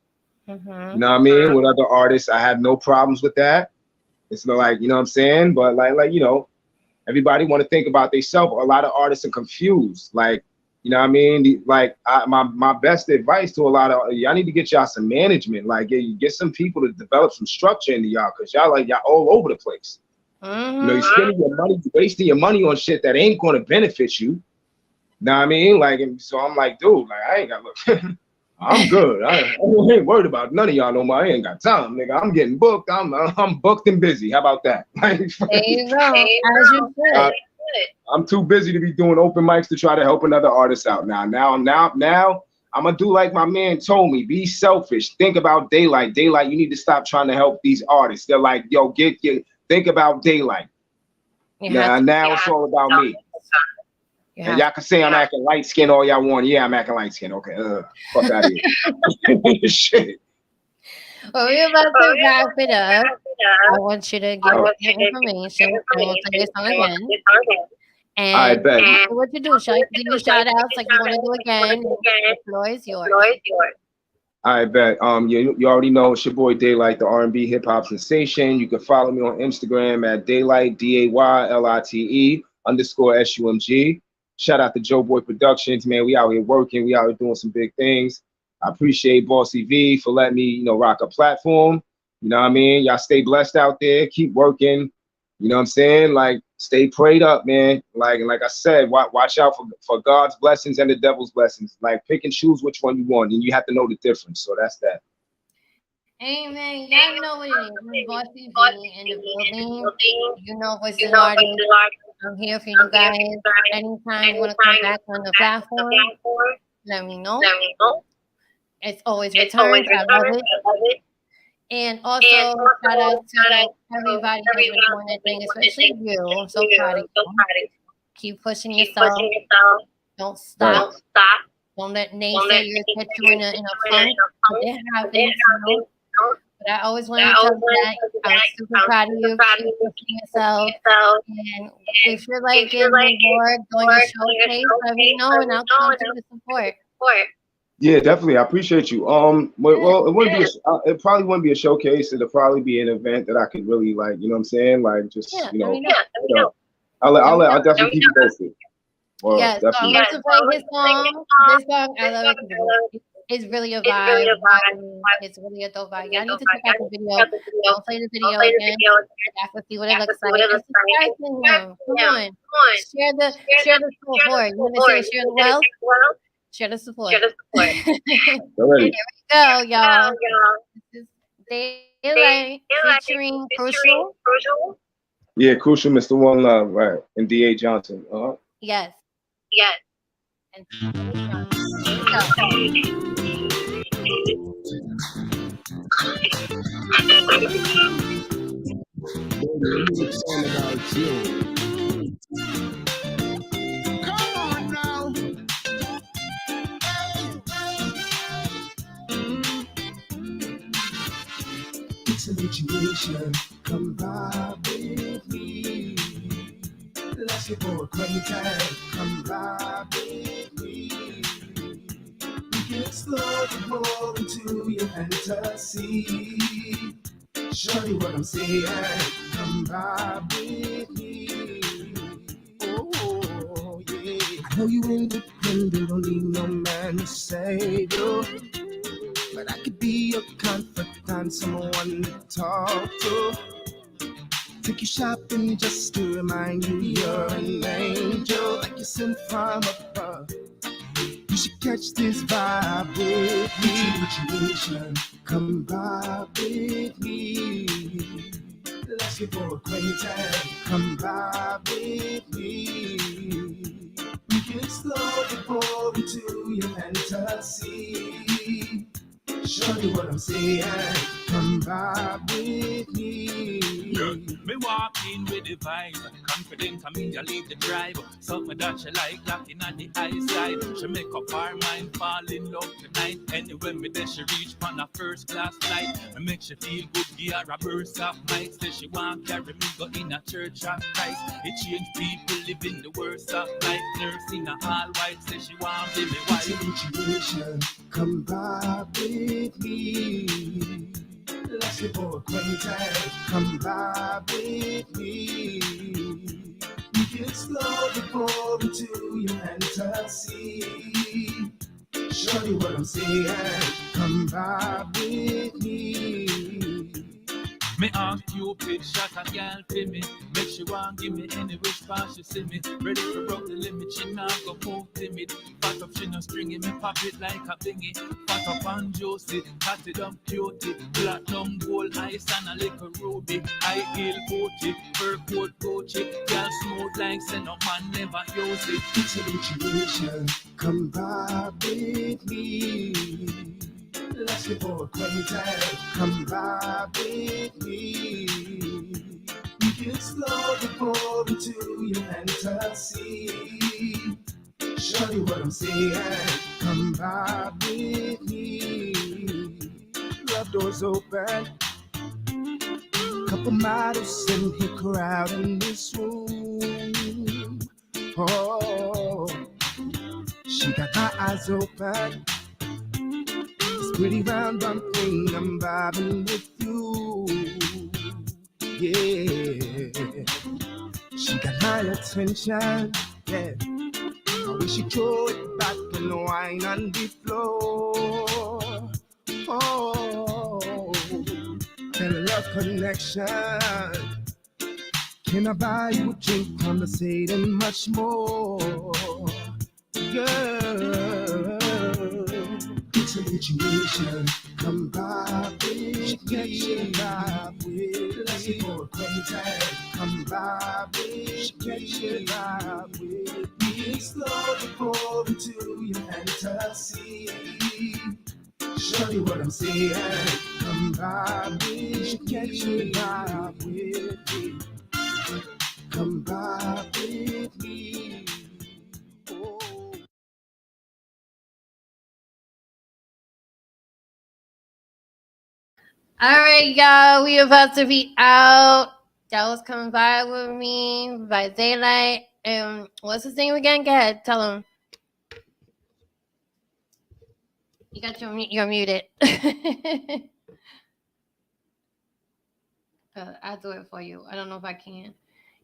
you Mm-hmm. know what I mean, with other artists. I have no problems with that. It's not like, you know what I'm saying? But everybody want to think about themselves. A lot of artists are confused. Like, you know what I mean? My best advice to a lot of y'all need to get y'all some management. Like, yeah, you get some people to develop some structure into y'all because y'all all over the place. You know, you're Mm-hmm. spending your money, you're wasting your money on shit that ain't going to benefit you. Know what I mean? Like, and so I'm like, dude, like, I ain't got look. I'm good. I ain't worried about none of y'all no more. I ain't got time, nigga. I'm getting booked. I'm booked and busy. How about that? There you go. As you uh, should. I'm too busy to be doing open mics to try to help another artist out. Now I'm gonna do like my man told me. Be selfish. Think about DayLite. DayLite, you need to stop trying to help these artists. They're like, yo, think about DayLite. You have to. Now it's all about me. You And have y'all can say I'm acting light skinned all y'all want. Yeah, I'm acting light skinned. Okay, fuck out of here. Shit. Well, we're about to wrap it up. I want you to give us your information. And we'll play your song again. I And bet. what you do, do your shout outs like you want to do again. The floor is yours. I bet. You already know it's your boy DayLite, the R&B hip hop sensation. You can follow me on Instagram at DayLite, DAYLITE _SUMG. Shout out to Joe Boy Productions, man. We out here working. We out here doing some big things. I appreciate Bossy V for letting me, rock a platform. You know what I mean? Y'all stay blessed out there. Keep working. You know what I'm saying? Like, stay prayed up, man. Like I said, watch out for God's blessings and the devil's blessings. Like, pick and choose which one you want, and you have to know the difference. So that's that. Amen. Y'all know what it is. It's Bossy V in the building. You know what's the artist. I'm here for you guys. Anytime you want to come back on the platform, let me know. It's always returns. I love it. And also, shout out to everybody that's been doing their thing, especially you. I'm so proud of you. Keep pushing yourself. Don't stop. Don't let naysayers get you in a funk. It happens, But I always want to tell you that I'm super proud of you. Keep pushing yourself. And if you're like getting bored, going to showcase, let me know and I'll come to the support. Yeah, definitely. I appreciate you. Well, it wouldn't be. It probably wouldn't be a showcase. It'll probably be an event that I could really like. You know what I'm saying? Like, just I'll definitely keep you posted. Well, yeah, so I'm going to play his song. This song, I love it. It's really a vibe. It's really a dope vibe. Y'all need to check out the video. I'll play the video again. I can see what it looks like. And subscribe to him. Come on. Share the support. You want to say share the wealth? Share the support. Here we go, y'all. This is DayLite featuring Crucial. Yeah, Crucial, Mr. One Love, right? And D.A. Johnson. Yes. And Come on now. It's a situation. Come by with me. Let's get more acquainted. Come by with me. We can explore the world into your fantasy. Show you what I'm saying. Come by with me. Oh, yeah. I know you independent, don't need no man to save you. But I could be your confidant, someone to talk to. Take you shopping just to remind you you're an angel, like you're sent from above. You should catch this vibe with me. Situation, come by with me. Let's get more acquainted. Come by with me. We can explore the world into your fantasy. Show you what I'm saying. Come by with me. Me walk in with the vibe, confident I mean I lead the drive. Something that she like, locking on the eyesight. She make up her mind, fall in love tonight. Anyway, me there she reach on a first class flight. Me make she feel good, give her a burst of might. Say she want carry me go in a church of Christ. It change people living the worst of life. Nurse in a all white, say she want be me wife. Situation, come by with me. Let's get more acquainted. Come by with me. We can explore the world into your fantasy. Show you what I'm saying. Come by with me. Me ask Cupid, shot a girl for me. Make she want give me any wish pass she see me. Ready to broke the limit, she not go move timid. Fat up, she no stringy, me pop it like a bingy. Fat up and juicy, cut it up cutie. Platinum gold, ice and a little ruby. High heel booty, fur coat Gucci. Girl smooth like say no man never use it. It's a situation, come by with me. Let's get more acquainted. Come by with me. We can explore the world into your fantasy. Show you what I'm saying. Come by with me. Love doors open. Couple models in here, crowd in this room. Oh, she got my eyes open. Pretty round thing, I'm vibing with you. Yeah, she got my attention. Yeah, she throw it back and wine on the floor. Oh, and a love connection. Can I buy you a drink, conversate, and much more? Girl, it's a situation. Come by, bitch, get your vibe with Let's go crazy. Come by, bitch, get your vibe with me. Slowly pour into your fantasy. Show you what I'm saying. Come by, bitch, get your vibe with me. Come by with me. Oh. All right, y'all, we about to be out. That was Come By With Me by DayLite. And what's his name again? Go ahead, tell him. You're muted. I'll do it for you. I don't know if I can.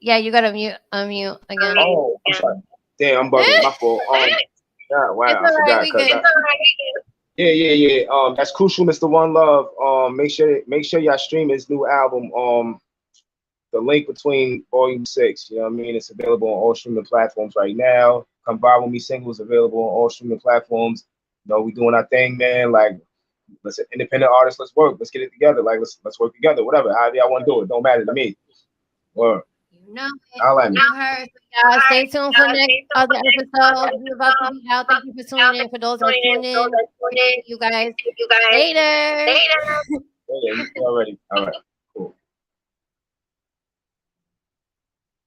Yeah, you gotta unmute again. Oh, I'm sorry. Damn, I'm bugging. My fault. Yeah, wow, It's all I forgot. right, we good. Yeah. That's crucial, Mr. One Love. Make sure y'all stream his new album. The link between Volume 6. You know what I mean? It's available on all streaming platforms right now. Come By With Me single is available on all streaming platforms. You know, we doing our thing, man. Like, let's independent artists, let's work. Let's get it together. Like, let's work together. Whatever. However y'all want to do it. Don't matter to me. Or You know it. I'll let me. You heard. So y'all stay tuned for next other episode. We're about to be out. Thank you for tuning in. For those that tune in, you guys later. Yeah, you already. All right.